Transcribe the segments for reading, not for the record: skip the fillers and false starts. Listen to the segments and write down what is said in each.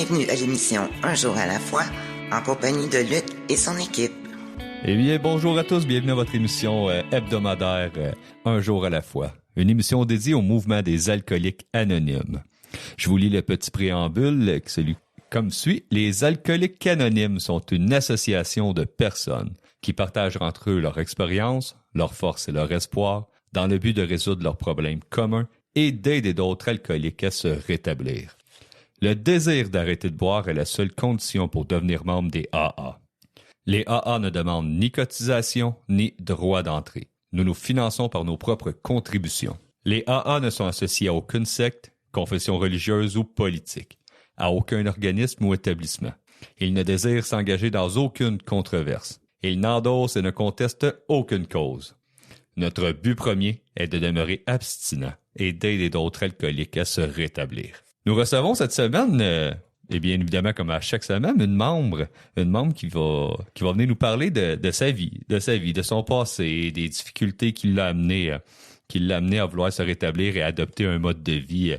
Bienvenue à l'émission Un jour à la fois, en compagnie de Luc et son équipe. Eh bien, bonjour à tous, bienvenue à votre émission hebdomadaire Un jour à la fois, une émission dédiée au mouvement des alcooliques anonymes. Je vous lis le petit préambule, celui comme suit. Les alcooliques anonymes sont une association de personnes qui partagent entre eux leur expérience, leurs forces et leur espoir dans le but de résoudre leurs problèmes communs et d'aider d'autres alcooliques à se rétablir. Le désir d'arrêter de boire est la seule condition pour devenir membre des AA. Les AA ne demandent ni cotisation ni droit d'entrée. Nous nous finançons par nos propres contributions. Les AA ne sont associés à aucune secte, confession religieuse ou politique, à aucun organisme ou établissement. Ils ne désirent s'engager dans aucune controverse. Ils n'endossent et ne contestent aucune cause. Notre but premier est de demeurer abstinent et d'aider d'autres alcooliques à se rétablir. Nous recevons cette semaine, et bien évidemment comme à chaque semaine, une membre qui va venir nous parler de sa vie, de son passé, des difficultés qui l'a amené à vouloir se rétablir et adopter un mode de vie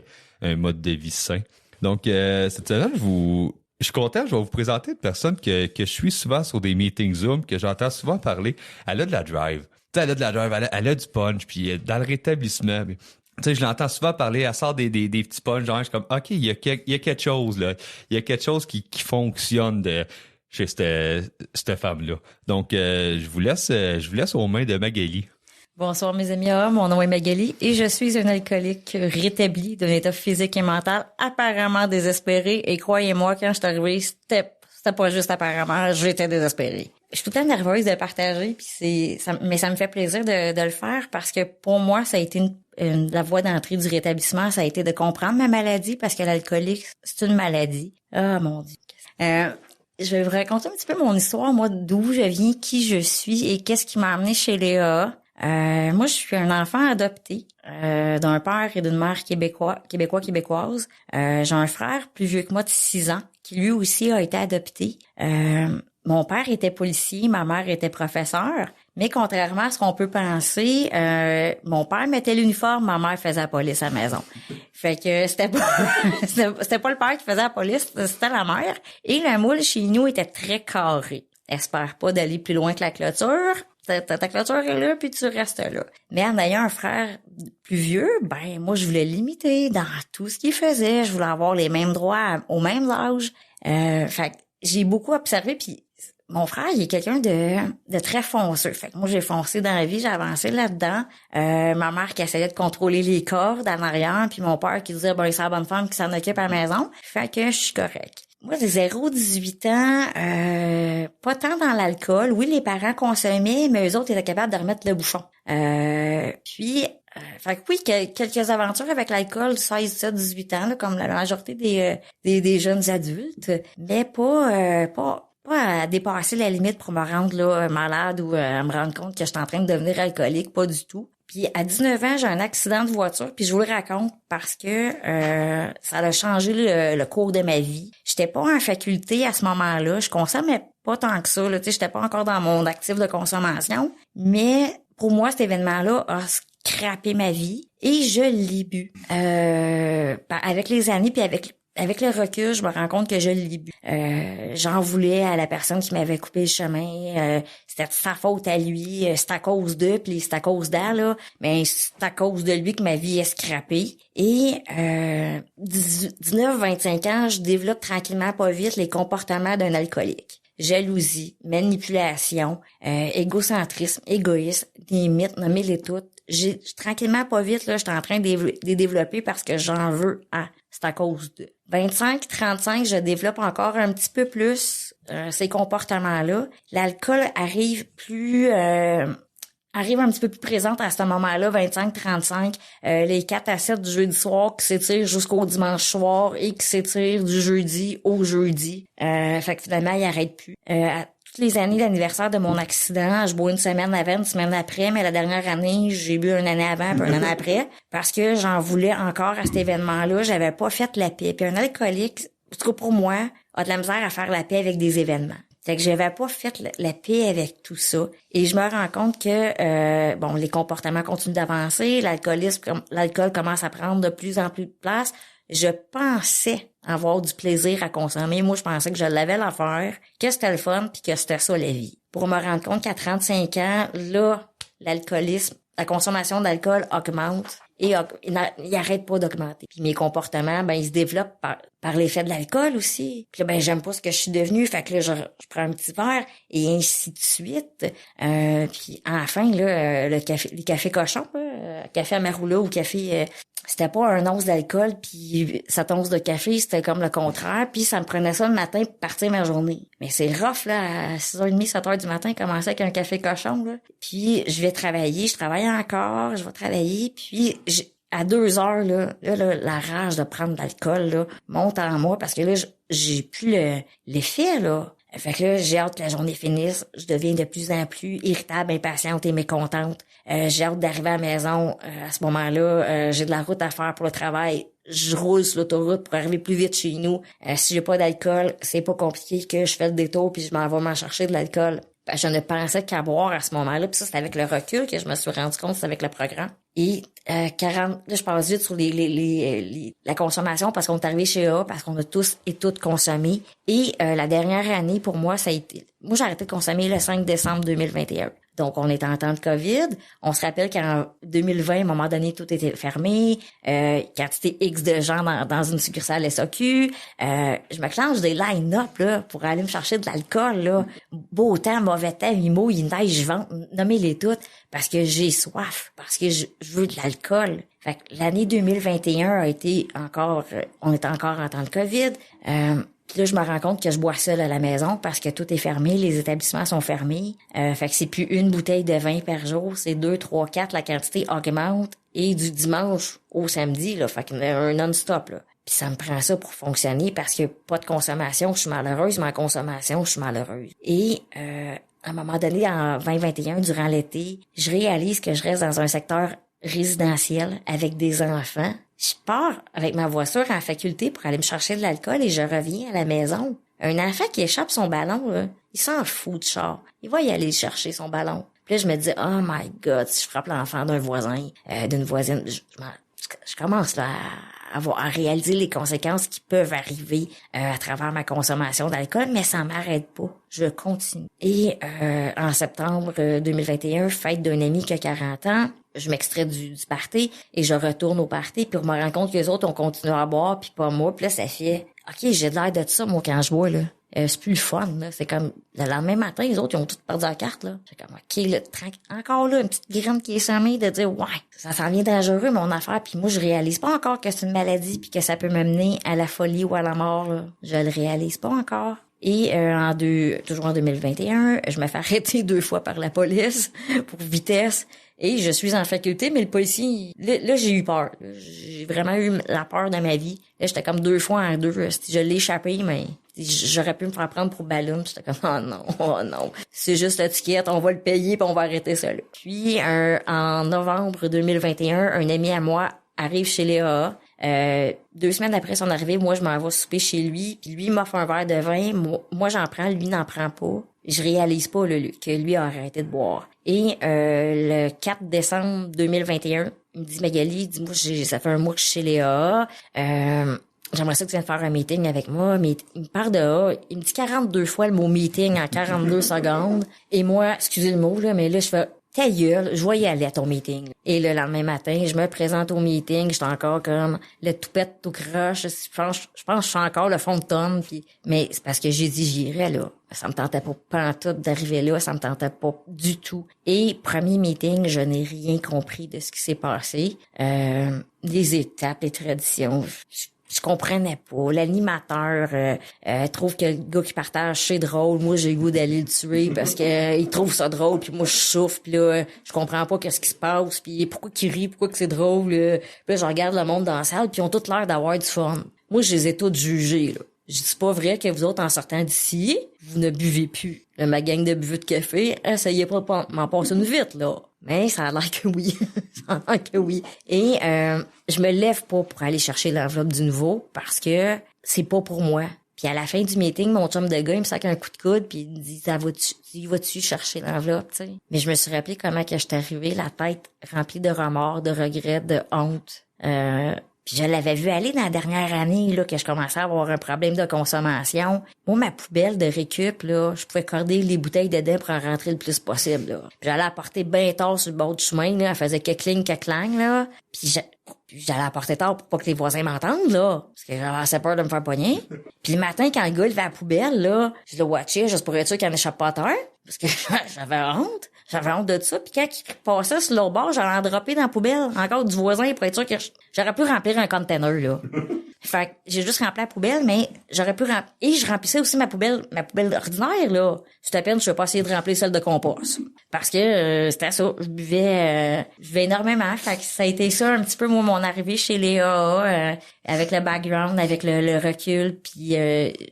sain. Donc cette semaine, je suis content, je vais vous présenter une personne que je suis souvent sur des meetings Zoom, que j'entends souvent parler. Elle a de la drive. Elle a du punch, puis dans le rétablissement. Tu sais, je l'entends souvent parler, elle sort des petits punchs, genre, je suis comme, OK, il y a quelque chose, là. Il y a quelque chose qui fonctionne chez cette femme-là. Donc, je vous laisse aux mains de Magali. Bonsoir mes amis, mon nom est Magali et je suis une alcoolique rétablie d'un état physique et mental apparemment désespéré. Et croyez-moi, quand je suis arrivée, c'était pas juste apparemment, j'étais désespérée. Je suis tout le temps nerveuse de partager, mais ça me fait plaisir de le faire parce que pour moi, ça a été la voie d'entrée du rétablissement, ça a été de comprendre ma maladie parce que l'alcoolique, c'est une maladie. Ah mon Dieu. Je vais vous raconter un petit peu mon histoire, moi, d'où je viens, qui je suis et qu'est-ce qui m'a amené chez les AA. Moi, je suis un enfant adopté d'un père et d'une mère québécoise. J'ai un frère plus vieux que moi de 6 ans qui lui aussi a été adopté. Mon père était policier, ma mère était professeure, mais contrairement à ce qu'on peut penser, mon père mettait l'uniforme, ma mère faisait la police à la maison. Fait que c'était pas le père qui faisait la police, c'était la mère. Et la moule chez nous était très carrée. Espère pas d'aller plus loin que la clôture. Ta clôture est là, puis tu restes là. Mais en ayant un frère plus vieux, moi, je voulais l'imiter dans tout ce qu'il faisait. Je voulais avoir les mêmes droits au même âge. Fait que j'ai beaucoup observé, puis mon frère, il est quelqu'un de très fonceux. Fait que moi, j'ai foncé dans la vie, j'ai avancé là-dedans. Ma mère qui essayait de contrôler les cordes en arrière, puis mon père qui disait, c'est la bonne femme qui s'en occupe à la maison. Fait que je suis correcte. Moi, j'ai 0-18 ans, pas tant dans l'alcool. Oui, les parents consommaient, mais eux autres étaient capables de remettre le bouchon. Fait que oui, quelques aventures avec l'alcool, 16, 17, 18 ans, là, comme la majorité des jeunes adultes, mais pas à dépasser la limite pour me rendre là malade ou à me rendre compte que j'étais en train de devenir alcoolique, pas du tout. Puis à 19 ans, j'ai un accident de voiture, puis je vous le raconte parce que ça a changé le cours de ma vie. J'étais pas en faculté à ce moment-là, je consommais pas tant que ça, là, tu sais, j'étais pas encore dans mon actif de consommation, mais pour moi, cet événement-là a scrappé ma vie et je l'ai bu. Avec les années, puis avec le recul, je me rends compte que je l'ai bu. J'en voulais à la personne qui m'avait coupé le chemin. C'était de sa faute à lui. C'est à cause d'eux, puis c'est à cause d'elle, là. Mais c'est à cause de lui que ma vie est scrappée. Et 19-25 ans, je développe tranquillement pas vite les comportements d'un alcoolique. Jalousie, manipulation, égocentrisme, égoïsme, des mythes, nommez-les toutes. J'ai tranquillement pas vite, là, j'étais en train de les développer parce que j'en veux à. C'est à cause de 25-35, je développe encore un petit peu plus ces comportements-là. L'alcool arrive un petit peu plus présente à ce moment-là, 25-35, les 4 à 7 du jeudi soir qui s'étirent jusqu'au dimanche soir et qui s'étirent du jeudi au jeudi. Fait que finalement, il arrête plus. Toutes les années d'anniversaire de mon accident, je bois une semaine avant, une semaine après, mais la dernière année, j'ai bu une année avant puis une année après parce que j'en voulais encore à cet événement-là. J'avais pas fait la paix. Puis un alcoolique, en tout cas pour moi, a de la misère à faire la paix avec des événements. Fait que j'avais pas fait la paix avec tout ça. Et je me rends compte que, les comportements continuent d'avancer, l'alcool commence à prendre de plus en plus de place. je pensais avoir du plaisir à consommer. Moi, je pensais que je l'avais l'affaire, que c'était le fun, puis que c'était ça la vie. Pour me rendre compte qu'à 35 ans, là, l'alcoolisme, la consommation d'alcool augmente et il arrête pas d'augmenter. Puis mes comportements, ben ils se développent par l'effet de l'alcool aussi. Puis là, ben j'aime pas ce que je suis devenue, fait que là je prends un petit verre et ainsi de suite. Puis enfin là les cafés cochons, café Amarula ou café c'était pas un once d'alcool puis cette once de café, c'était comme le contraire, puis ça me prenait ça le matin pour partir ma journée. Mais c'est rough là, à 6h30, 7h du matin, commencer avec un café cochon là. Puis je travaille encore, je vais travailler, puis à 2 heures là, la rage de prendre de l'alcool là monte en moi parce que là j'ai plus l'effet là. Fait que là, j'ai hâte que la journée finisse. Je deviens de plus en plus irritable, impatiente et mécontente. J'ai hâte d'arriver à la maison. À ce moment-là, j'ai de la route à faire pour le travail. Je roule sur l'autoroute pour arriver plus vite chez nous. Si j'ai pas d'alcool, c'est pas compliqué que je fais le détour puis je m'en vais m'en chercher de l'alcool. Je ne pensais qu'à boire à ce moment-là. Puis ça, c'est avec le recul que je me suis rendu compte, c'est avec le programme. Et 40, là, je passe vite sur la consommation parce qu'on est arrivé chez A, parce qu'on a tous et toutes consommé. Et la dernière année, pour moi, ça a été... Moi, j'ai arrêté de consommer le 5 décembre 2021. Donc, on est en temps de COVID. On se rappelle qu'en 2020, à un moment donné, tout était fermé. Quantité X de gens dans une succursale SAQ. Je me clenche des line-up là pour aller me chercher de l'alcool. Là. Beau temps, mauvais temps, il mouille, il neige, je vente, nommez-les toutes, parce que j'ai soif, parce que je veux de l'alcool. Fait que l'année 2021 a été encore... on est encore en temps de COVID. Puis là, je me rends compte que je bois seule à la maison parce que tout est fermé, les établissements sont fermés. Fait que c'est plus une bouteille de vin par jour, c'est 2, 3, 4, la quantité augmente. Et du dimanche au samedi, là, fait qu'il y a un non-stop, là. Puis ça me prend ça pour fonctionner parce que pas de consommation, je suis malheureuse, mais en consommation, je suis malheureuse. Et à un moment donné, en 2021, durant l'été, je réalise que je reste dans un secteur résidentiel avec des enfants. Je pars avec ma voiture en faculté pour aller me chercher de l'alcool et je reviens à la maison. Un enfant qui échappe son ballon, là, il s'en fout de char. Il va y aller chercher son ballon. Puis là, je me dis, oh my God, si je frappe l'enfant d'un voisin, d'une voisine, je commence là à réaliser les conséquences qui peuvent arriver à travers ma consommation d'alcool, mais ça m'arrête pas. Je continue. Et en septembre 2021, fête d'un ami qui a 40 ans, je m'extrais du party et je retourne au party puis je me rends compte que les autres ont continué à boire puis pas moi. Puis là, ça fait, OK, j'ai de l'air de ça, moi, quand je bois, là. C'est plus le fun, là. C'est comme, le lendemain matin, les autres, ils ont toutes perdu la carte, là. C'est comme, OK, là, encore là, une petite graine qui est semée de dire, ouais, ça s'en vient dangereux, mon affaire. Puis moi, je réalise pas encore que c'est une maladie puis que ça peut me mener à la folie ou à la mort, là. Je le réalise pas encore. Et toujours en 2021, je me fais arrêter 2 fois par la police pour vitesse. Et je suis en faculté, mais le policier, là j'ai eu peur. J'ai vraiment eu la peur de ma vie. Là, j'étais comme 2 fois en 2. Je l'ai échappé, mais j'aurais pu me faire prendre pour ballon. J'étais comme, oh non. C'est juste la ticket, on va le payer puis on va arrêter ça là. Puis, en novembre 2021, un ami à moi arrive chez Léa. 2 semaines après son arrivée, moi, je m'en vais souper chez lui, puis lui, il m'offre un verre de vin. Moi, j'en prends, lui n'en prend pas. Je réalise pas que lui a arrêté de boire. Et le 4 décembre 2021, il me dit, Magali, il dit, moi, ça fait un mois que je suis chez Léa. J'aimerais ça que tu viennes faire un meeting avec moi. Mais il me parle de A. Il me dit 42 fois le mot meeting en 42 secondes. Et moi, excusez le mot, là, mais là, je fais... Ta gueule, je vais y aller à ton meeting. Et le lendemain matin, je me présente au meeting, j'étais encore comme le toupette tout croche. Je pense que je suis encore le fond de tonne. Mais c'est parce que j'ai dit j'irais là. Ça me tentait pas pantoute d'arriver là, ça me tentait pas du tout. Et premier meeting, je n'ai rien compris de ce qui s'est passé. Les étapes, les traditions... Je comprenais pas. L'animateur trouve que le gars qui partage c'est drôle. Moi, j'ai le goût d'aller le tuer parce que il trouve ça drôle. Puis moi, je souffre. Puis là, je comprends pas qu'est-ce qui se passe. Puis pourquoi qu'il rit, pourquoi que c'est drôle. Puis là, je regarde le monde dans la salle. Puis ils ont tous l'air d'avoir du fun. Moi, je les ai tous jugés. Là. Je dis, c'est pas vrai que vous autres, en sortant d'ici, vous ne buvez plus. Là, ma gang de buveux de café, essayez pas de m'en passer une vite, là. Mais ça a l'air que oui. Ça a l'air que oui. Et je me lève pas pour aller chercher l'enveloppe du nouveau parce que c'est pas pour moi. Puis à la fin du meeting, mon chum de gars, il me sac un coup de coude puis il me dit, vas-tu chercher l'enveloppe, tu sais? Mais je me suis rappelé comment que j'étais arrivée, la tête remplie de remords, de regrets, de honte. Puis je l'avais vu aller dans la dernière année, là, que je commençais à avoir un problème de consommation. Moi, ma poubelle de récup, là, je pouvais corder les bouteilles dedans pour en rentrer le plus possible, là. Puis j'allais apporter bien tard sur le bord du chemin, là. Elle faisait que clang, là. Puis j'allais apporter tard pour pas que les voisins m'entendent, là. Parce que j'avais assez peur de me faire pogner. Puis le matin, quand le gars levait la poubelle, là, je le watchais juste pour être sûr qu'il en échappe pas à terre. Parce que j'avais honte. J'avais honte de ça. Puis quand il passait sur l'autre bord, j'allais en dropper dans la poubelle. Encore du voisin pour être sûr que j'aurais pu remplir un container, là. Fait que j'ai juste rempli la poubelle, mais j'aurais pu remplir. Et je remplissais aussi ma poubelle ordinaire, là. C'est à peine, je vais pas essayer de remplir celle de compost. Parce que c'était ça. Je buvais énormément. Fait que ça a été ça un petit peu, moi, mon arrivée chez les AA, avec le background, avec le recul. Puis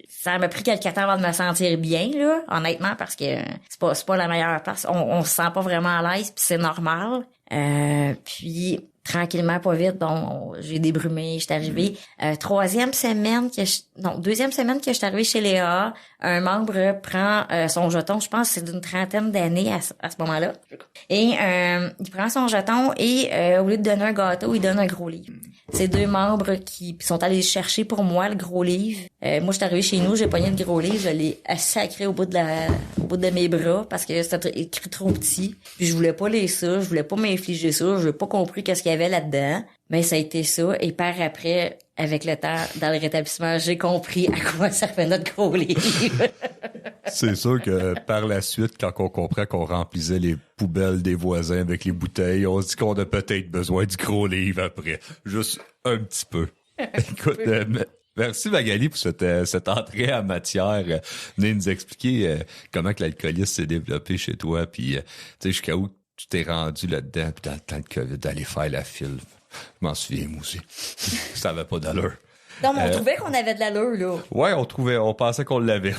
ça m'a pris quelques temps avant de me sentir bien, là, honnêtement, parce que c'est pas la meilleure place. On se sent pas vraiment à l'aise, puis c'est normal. Puis tranquillement, pas vite, bon, j'ai débrumé, j'étais arrivée. Deuxième semaine que je suis arrivée chez Léa, un membre prend son jeton, je pense que c'est d'une 30aine d'années à ce moment-là. Et il prend son jeton et au lieu de donner un gâteau, il donne un gros livre. C'est deux membres qui sont allés chercher pour moi le gros livre. Moi, je suis arrivée chez nous, j'ai pogné le gros livre, je l'ai sacré au bout de mes bras parce que c'était écrit trop petit. Puis je voulais pas lire ça, je voulais pas m'infliger ça, je n'ai pas compris qu'est-ce qu'il y avait là-dedans. Mais ça a été ça. Et par après, avec le temps, dans le rétablissement, j'ai compris à quoi servait notre gros livre. C'est sûr que par la suite, quand on comprend qu'on remplissait les poubelles des voisins avec les bouteilles, on se dit qu'on a peut-être besoin du gros livre après. Juste un petit peu. Écoute, merci Magali pour cette entrée en matière. Venez nous expliquer comment que l'alcoolisme s'est développé chez toi, puis tu sais, jusqu'à où tu t'es rendu là-dedans, puis dans le temps de COVID, d'aller faire la file. Je m'en souviens, moi aussi. Ça avait pas d'allure. Non, mais on trouvait qu'on avait de l'allure, là. Ouais, on pensait qu'on l'avait.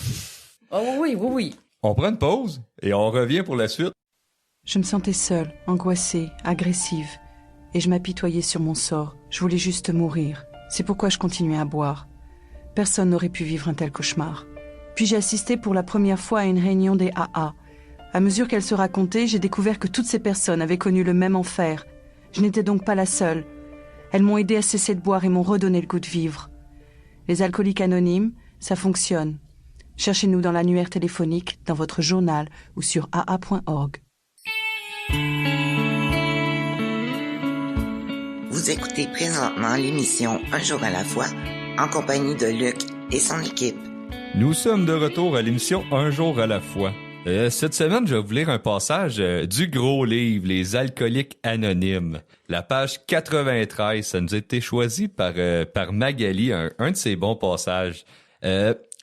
Oh oui. On prend une pause et on revient pour la suite. Je me sentais seule, angoissée, agressive. Et je m'apitoyais sur mon sort. Je voulais juste mourir. C'est pourquoi je continuais à boire. Personne n'aurait pu vivre un tel cauchemar. Puis j'ai assisté pour la première fois à une réunion des AA. À mesure qu'elle se racontait, j'ai découvert que toutes ces personnes avaient connu le même enfer. Je n'étais donc pas la seule. Elles m'ont aidé à cesser de boire et m'ont redonné le goût de vivre. Les alcooliques anonymes, ça fonctionne. Cherchez-nous dans l'annuaire téléphonique, dans votre journal ou sur aa.org. Vous écoutez présentement l'émission Un jour à la fois, en compagnie de Luc et son équipe. Nous sommes de retour à l'émission Un jour à la fois. Cette semaine, je vais vous lire un passage du gros livre, Les alcooliques anonymes. La page 93, ça nous a été choisi par Magali, un de ses bons passages.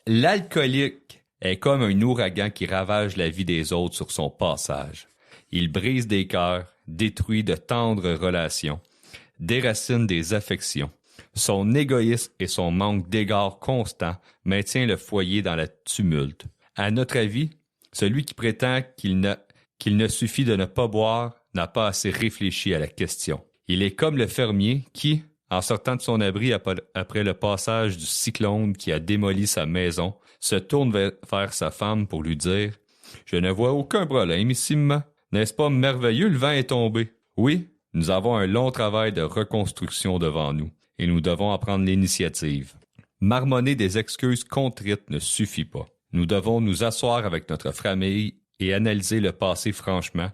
L'alcoolique est comme un ouragan qui ravage la vie des autres sur son passage. Il brise des cœurs, détruit de tendres relations, déracine des affections. Son égoïsme et son manque d'égard constant maintient le foyer dans la tumulte. À notre avis, celui qui prétend qu'il ne suffit de ne pas boire n'a pas assez réfléchi à la question. Il est comme le fermier qui, en sortant de son abri après le passage du cyclone qui a démoli sa maison, se tourne vers sa femme pour lui dire « Je ne vois aucun problème ici, maman. N'est-ce pas merveilleux, le vent est tombé? Oui, nous avons un long travail de reconstruction devant nous et nous devons en prendre l'initiative. Marmonner des excuses contrites ne suffit pas. Nous devons nous asseoir avec notre famille et analyser le passé franchement,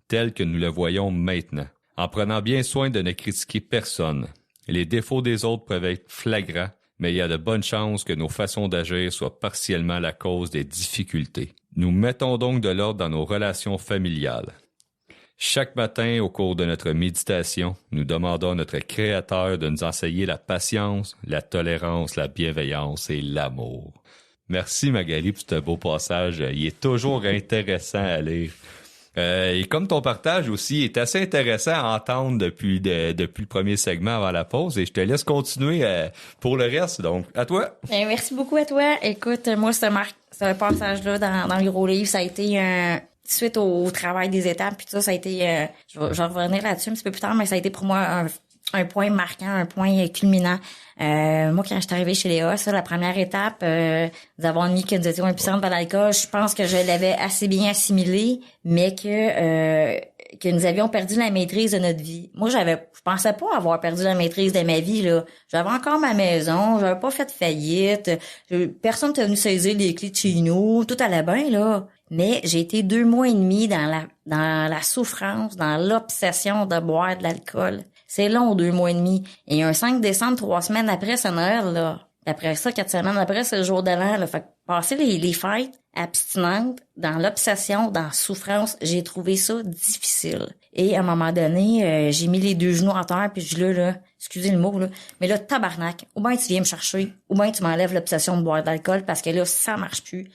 tel que nous le voyons maintenant, en prenant bien soin de ne critiquer personne. Les défauts des autres peuvent être flagrants, mais il y a de bonnes chances que nos façons d'agir soient partiellement la cause des difficultés. Nous mettons donc de l'ordre dans nos relations familiales. Chaque matin, au cours de notre méditation, nous demandons à notre Créateur de nous enseigner la patience, la tolérance, la bienveillance et l'amour. » Merci Magali pour ce beau passage. Il est toujours intéressant à lire. Et comme ton partage aussi est assez intéressant à entendre depuis le premier segment avant la pause, et je te laisse continuer pour le reste. Donc, à toi. Merci beaucoup à toi. Écoute, moi, ce passage-là dans le gros livre, ça a été suite au travail des étapes, puis ça a été... je vais revenir là-dessus un petit peu plus tard, mais ça a été pour moi un point marquant, un point culminant. Moi, quand je suis arrivée chez Léa, la première étape, nous avons admis que nous étions impuissantes par l'alcool. Je pense que je l'avais assez bien assimilé, mais que que nous avions perdu la maîtrise de notre vie. Moi, je pensais pas avoir perdu la maîtrise de ma vie, là. J'avais encore ma maison, j'avais pas fait faillite, personne n'était venu saisir les clés de chez nous, tout allait bien, là. Mais j'ai été 2 mois et demi dans la souffrance, dans l'obsession de boire de l'alcool. C'est long, 2 mois et demi. Et un 5 décembre, 3 semaines après, c'est Noël, là. Après ça, 4 semaines après, c'est le jour de l'an, là. Fait que passer les fêtes abstinentes, dans l'obsession, dans la souffrance, j'ai trouvé ça difficile. Et à un moment donné, j'ai mis les 2 genoux en terre, puis je dis là, excusez le mot, là, mais là, tabarnak, ou bien tu viens me chercher, ou bien tu m'enlèves l'obsession de boire de l'alcool, parce que là, ça marche plus.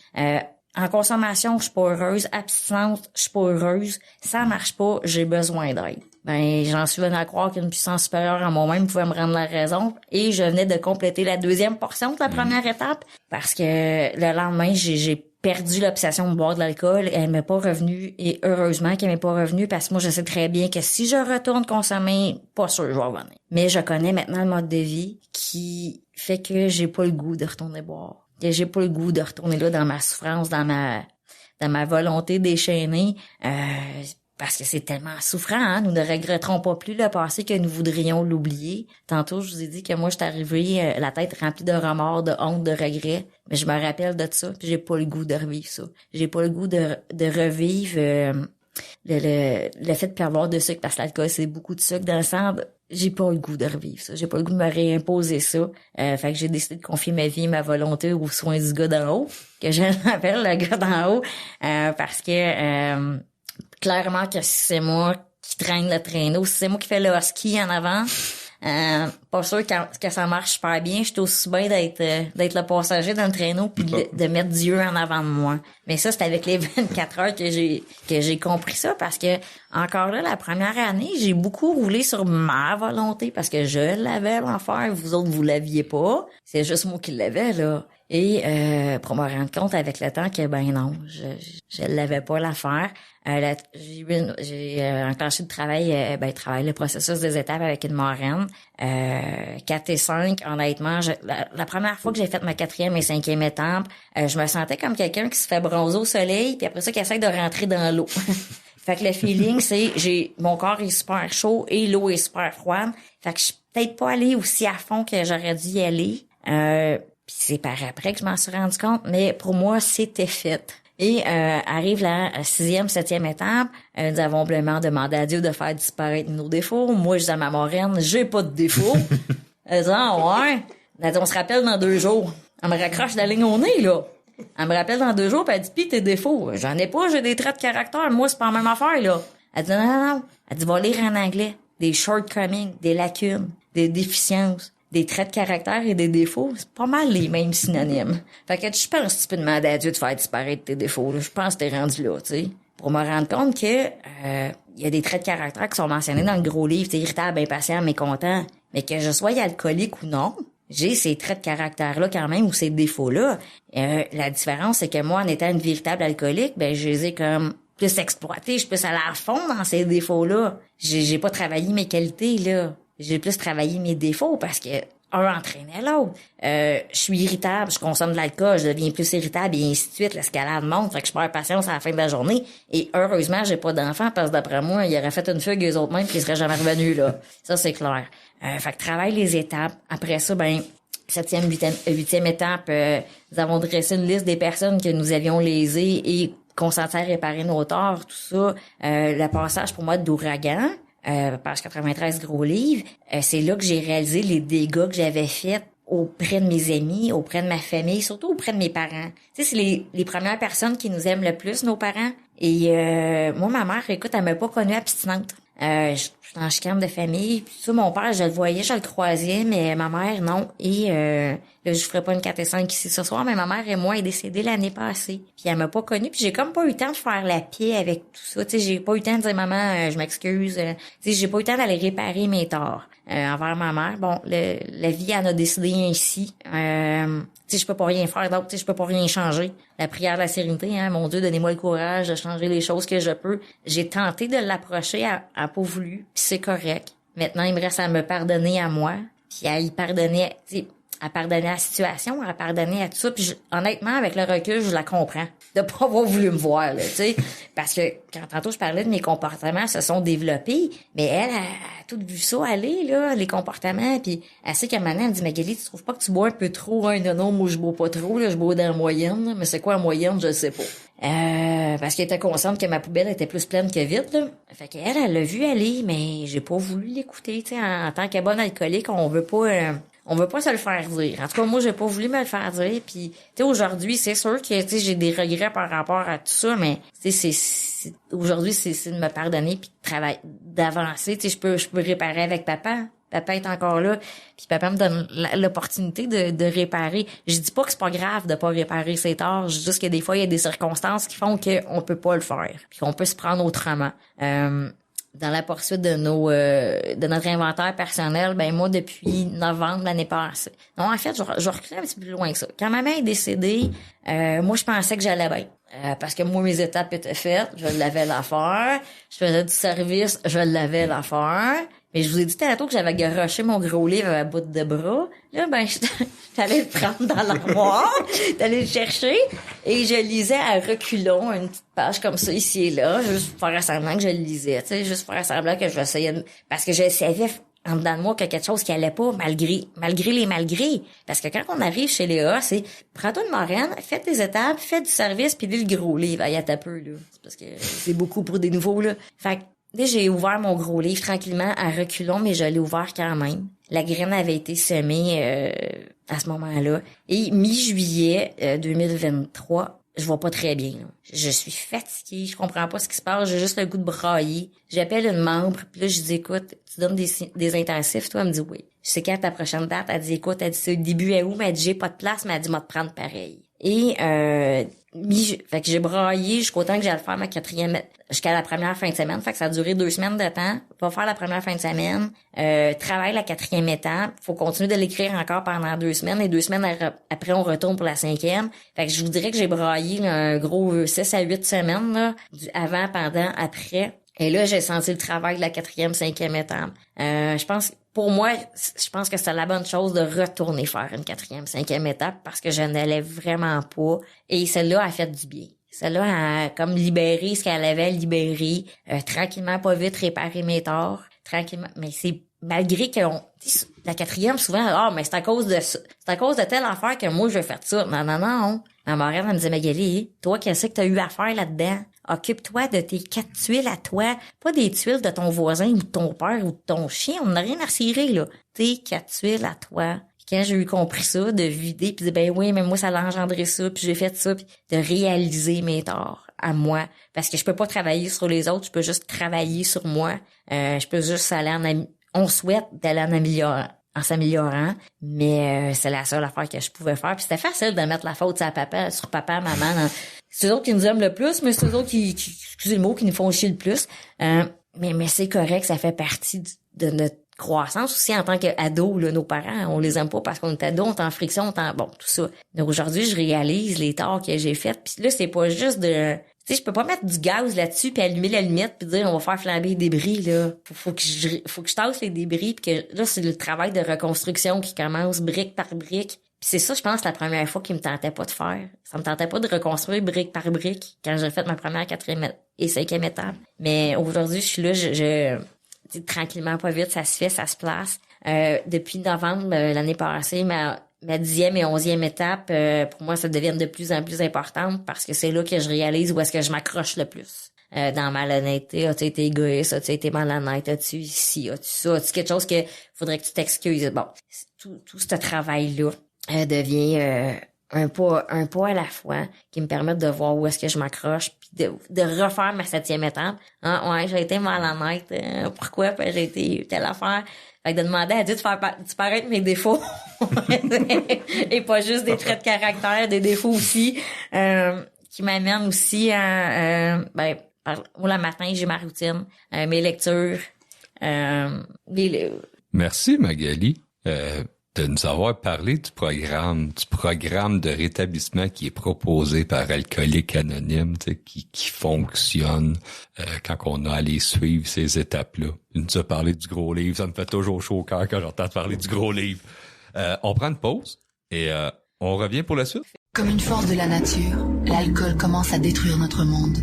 En consommation, je suis pas heureuse. Abstinence, je suis pas heureuse. Ça marche pas, j'ai besoin d'aide. Ben, j'en suis venue à croire qu'une puissance supérieure à moi-même pouvait me rendre la raison. Et je venais de compléter la 2e portion de la première étape. Parce que le lendemain, j'ai perdu l'obsession de boire de l'alcool. Elle m'est pas revenue. Et heureusement qu'elle m'est pas revenue parce que moi, je sais très bien que si je retourne consommer, pas sûr que je vais revenir. Mais je connais maintenant le mode de vie qui fait que j'ai pas le goût de retourner boire. Que j'ai pas le goût de retourner là dans ma souffrance, dans ma volonté déchaînée, parce que c'est tellement souffrant, hein? Nous ne regretterons pas plus le passé que nous voudrions l'oublier. Tantôt, je vous ai dit que moi, je suis arrivée la tête remplie de remords, de honte, de regrets, mais je me rappelle de ça, puis j'ai pas le goût de revivre ça. J'ai pas le goût de revivre le fait de perdre de sucre, parce que l'alcool, c'est beaucoup de sucre dans le sang. J'ai pas le goût de revivre ça. J'ai pas le goût de me réimposer ça. Fait que j'ai décidé de confier ma vie et ma volonté aux soins du gars d'en haut, que je l'appelle le gars d'en haut, parce que clairement que si c'est moi qui traîne le traîneau, si c'est moi qui fais le husky en avant, pas sûr que ça marche super bien. Je suis aussi bien d'être le passager dans le traîneau puis de mettre Dieu en avant de moi. Mais ça, c'est avec les 24 heures que j'ai compris ça, parce que encore là, la première année, j'ai beaucoup roulé sur ma volonté parce que je l'avais l'enfer, vous autres vous l'aviez pas. C'est juste moi qui l'avais là. Et pour me rendre compte avec le temps que ben non, je l'avais pas l'affaire. J'ai enclenché le travail, le processus des étapes avec une marraine. 4 et 5, honnêtement, la première fois que j'ai fait ma 4e et 5e étape, je me sentais comme quelqu'un qui se fait bronzer au soleil, puis après ça qui essaie de rentrer dans l'eau. Fait que le feeling, c'est mon corps est super chaud et l'eau est super froide. Fait que je suis peut-être pas allée aussi à fond que j'aurais dû y aller. Puis c'est par après que je m'en suis rendu compte, mais pour moi, c'était fait. Et arrive la 6e, 7e étape, nous avons humblement demandé à Dieu de faire disparaître nos défauts. Moi, je dis à ma marraine, j'ai pas de défauts. Elle dit, ouais. Elle dit, on se rappelle dans 2 jours. Elle me raccroche la ligne au nez, là. Elle me rappelle dans 2 jours, puis elle dit, pis tes défauts. J'en ai pas, j'ai des traits de caractère. Moi, c'est pas la même affaire, là. Elle dit, non. Elle dit, va lire en anglais. Des shortcomings, des lacunes, des déficiences. Des traits de caractère et des défauts, c'est pas mal les mêmes synonymes. Fait que je pense que tu peux demander à Dieu de faire disparaître tes défauts. Là. Je pense que t'es rendu là, tu sais. Pour me rendre compte que y a des traits de caractère qui sont mentionnés dans le gros livre, t'es irritable, impatient, mécontent. Mais que je sois alcoolique ou non, j'ai ces traits de caractère-là quand même, ou ces défauts-là. La différence, c'est que moi, en étant une véritable alcoolique, ben je les ai comme plus exploités, je suis plus allée à fond dans ces défauts-là. J'ai pas travaillé mes qualités, là. J'ai plus travaillé mes défauts parce que un entraînait l'autre. Je suis irritable, je consomme de l'alcool, je deviens plus irritable et ainsi de suite. L'escalade monte, fait que je perds patience à la fin de la journée. Et heureusement, j'ai pas d'enfant parce que d'après moi, il aurait fait une fugue eux autres mêmes puis ils seraient jamais revenus là. Ça, c'est clair. Fait que travaille les étapes. Après ça, 7e, 8e étape, nous avons dressé une liste des personnes que nous avions lésées et consenti à réparer nos torts, tout ça. Le passage pour moi d'ouragan. Page 93 gros livre, c'est là que j'ai réalisé les dégâts que j'avais faits auprès de mes amis, auprès de ma famille, surtout auprès de mes parents. Tu sais, c'est les premières personnes qui nous aiment le plus, nos parents. Et moi, ma mère, écoute, elle m'a pas connue abstinente. Je suis en chicane de famille. Puis ça, mon père, je le voyais, je le croisais, mais ma mère, non. Et là, je ferai pas une 4 et 5 ici ce soir, mais ma mère et moi est décédée l'année passée. Puis elle m'a pas connue, puis j'ai comme pas eu le temps de faire la paix avec tout ça. Tu sais, j'ai pas eu le temps de dire maman, je m'excuse. Tu sais, j'ai pas eu le temps d'aller réparer mes torts envers ma mère. Bon, la vie en a décidé ainsi. Tu sais, je peux pas rien faire d'autre, tu sais, je peux pas rien changer. La prière de la sérénité, hein, mon Dieu, donnez-moi le courage de changer les choses que je peux. J'ai tenté de l'approcher, à pas voulu, puis c'est correct. Maintenant, il me reste à me pardonner à moi, puis à y pardonner, tu sais, à pardonner la situation, à pardonner à tout ça. Puis honnêtement, avec le recul, je la comprends de pas avoir voulu me voir, là, tu sais. Parce que quand tantôt je parlais de mes comportements se sont développés, mais elle a tout vu ça aller, là, les comportements. Puis elle sait qu'à un moment donné, elle me dit, Magali, tu trouves pas que tu bois un peu trop? Hein? Non, moi je bois pas trop, là, je bois dans la moyenne, là. Mais c'est quoi la moyenne, je sais pas. Parce qu'elle était consciente que ma poubelle était plus pleine que vide, là. Fait qu'elle, elle l'a vu aller, mais j'ai pas voulu l'écouter, tu sais. En tant que bonne alcoolique, on veut pas se le faire dire. En tout cas, moi, j'ai pas voulu me le faire dire. Puis, tu sais, aujourd'hui, c'est sûr que, tu sais, j'ai des regrets par rapport à tout ça, mais, tu sais, aujourd'hui, c'est de me pardonner puis de travailler, d'avancer. Tu sais, je peux réparer avec papa. Papa est encore là. Puis papa me donne l'opportunité de réparer. Je dis pas que c'est pas grave de pas réparer ses torts. Je dis juste que des fois, il y a des circonstances qui font qu'on peut pas le faire. Puis qu'on peut se prendre autrement. Dans la poursuite de notre inventaire personnel, ben moi, depuis novembre l'année passée. Non, en fait, je recule un petit peu plus loin que ça. Quand ma mère est décédée, moi, je pensais que j'allais bien. Parce que moi, mes étapes étaient faites. Je l'avais l'affaire. Je faisais du service. Je l'avais l'affaire. Mais je vous ai dit tantôt que j'avais garoché mon gros livre à bout de bras. Là, ben, j'allais le prendre dans l'armoire, j'allais le chercher, et je lisais à reculons une petite page comme ça, ici et là, juste pour faire semblant que je le lisais, tu sais, juste pour faire semblant que je essayais parce que je savais en dedans de moi qu'il y a quelque chose qui allait pas, malgré les malgrés. Parce que quand on arrive chez Léa, c'est, prends-toi une moraine, fais tes étapes, fais du service, puis lis le gros livre. Il y a ta peu, là. C'est parce que c'est beaucoup pour des nouveaux, là. Fait que, là, j'ai ouvert mon gros livre tranquillement à reculons, mais je l'ai ouvert quand même. La graine avait été semée à ce moment-là. Et mi-juillet 2023, je vois pas très bien. Là. Je suis fatiguée, je comprends pas ce qui se passe, j'ai juste le goût de brailler. J'appelle une membre, puis là, je dis, écoute, tu donnes des intensifs? Toi, elle me dit oui. Je sais quand ta prochaine date? Elle dit, écoute, elle dit, c'est le début à où? Mais elle dit, j'ai pas de place, mais elle dit, moi, te prendre pareil. Et fait que j'ai braillé jusqu'au temps que j'allais faire ma jusqu'à la première fin de semaine. Fait que ça a duré 2 semaines de temps. Pas faire la première fin de semaine. Travaille la 4e étape. Faut continuer de l'écrire encore pendant 2 semaines. Et 2 semaines après, on retourne pour la 5e. Fait que je vous dirais que j'ai braillé là, un gros 6 à 8 semaines, là, avant, pendant, après. Et là, j'ai senti le travail de la 4e, 5e étape. Pour moi, je pense que c'est la bonne chose de retourner faire une 4e, 5e étape parce que je n'allais vraiment pas. Et celle-là a fait du bien. Celle-là a comme libéré ce qu'elle avait libéré, tranquillement, pas vite, réparer mes torts, tranquillement. Mais c'est malgré que la 4e, souvent, mais c'est à cause de telle affaire que moi, je vais faire ça. Non. Ma marraine, elle me disait, Magali, toi, qu'est-ce que t'as eu à faire là-dedans? Occupe-toi de tes 4 tuiles à toi, pas des tuiles de ton voisin ou de ton père ou de ton chien. On n'a rien à cirer, là. Tes 4 tuiles à toi. Puis quand j'ai eu compris ça, de vider, puis de ben oui, mais moi, ça l'a engendré ça, puis j'ai fait ça, puis de réaliser mes torts à moi. Parce que je peux pas travailler sur les autres, je peux juste travailler sur moi. Je peux juste aller on souhaite d'aller en s'améliorant, mais c'est la seule affaire que je pouvais faire. Puis c'était facile de mettre la faute sur papa, maman. C'est eux autres qui nous aiment le plus, mais c'est eux autres qui excusez le mot, qui nous font chier le plus. Mais c'est correct, ça fait partie de notre croissance aussi en tant qu'ado, là, nos parents, on les aime pas parce qu'on est ado, on est en friction, tout ça. Donc aujourd'hui, je réalise les torts que j'ai faits. Puis là, c'est pas juste de... Tu sais, je peux pas mettre du gaz là-dessus puis allumer la limite puis dire on va faire flamber les débris, là. Faut que je tasse les débris puis que là, c'est le travail de reconstruction qui commence brique par brique. Puis c'est ça, je pense, la première fois qui me tentait pas de faire. Ça me tentait pas de reconstruire brique par brique quand j'ai fait ma première 4e et 5e étape. Mais aujourd'hui, je suis là, tranquillement, pas vite, ça se fait, ça se place. Depuis novembre l'année passée, ma 10e et 11e étape, pour moi, ça devient de plus en plus importante parce que c'est là que je réalise où est-ce que je m'accroche le plus. Dans ma malhonnêteté, as-tu été égoïste, as-tu été malhonnête, as-tu ici, as-tu ça, as-tu quelque chose que faudrait que tu t'excuses. Bon, tout ce travail-là devient un pas à la fois qui me permet de voir où est-ce que je m'accroche puis de refaire ma 7e étape. Ouais, j'ai été malhonnête. Pourquoi? Puis j'ai été telle affaire. Fait que de demander à Dieu de faire disparaître mes défauts et pas juste des traits de caractère, des défauts aussi qui m'amènent aussi à le matin, j'ai ma routine, mes lectures. Merci Magali de nous avoir parlé du programme de rétablissement qui est proposé par Alcooliques Anonymes, qui fonctionne quand on a à aller suivre ces étapes-là. Il nous a parlé du gros livre, ça me fait toujours chaud au cœur quand j'entends parler du gros livre. On prend une pause et on revient pour la suite. Comme une force de la nature, l'alcool commence à détruire notre monde.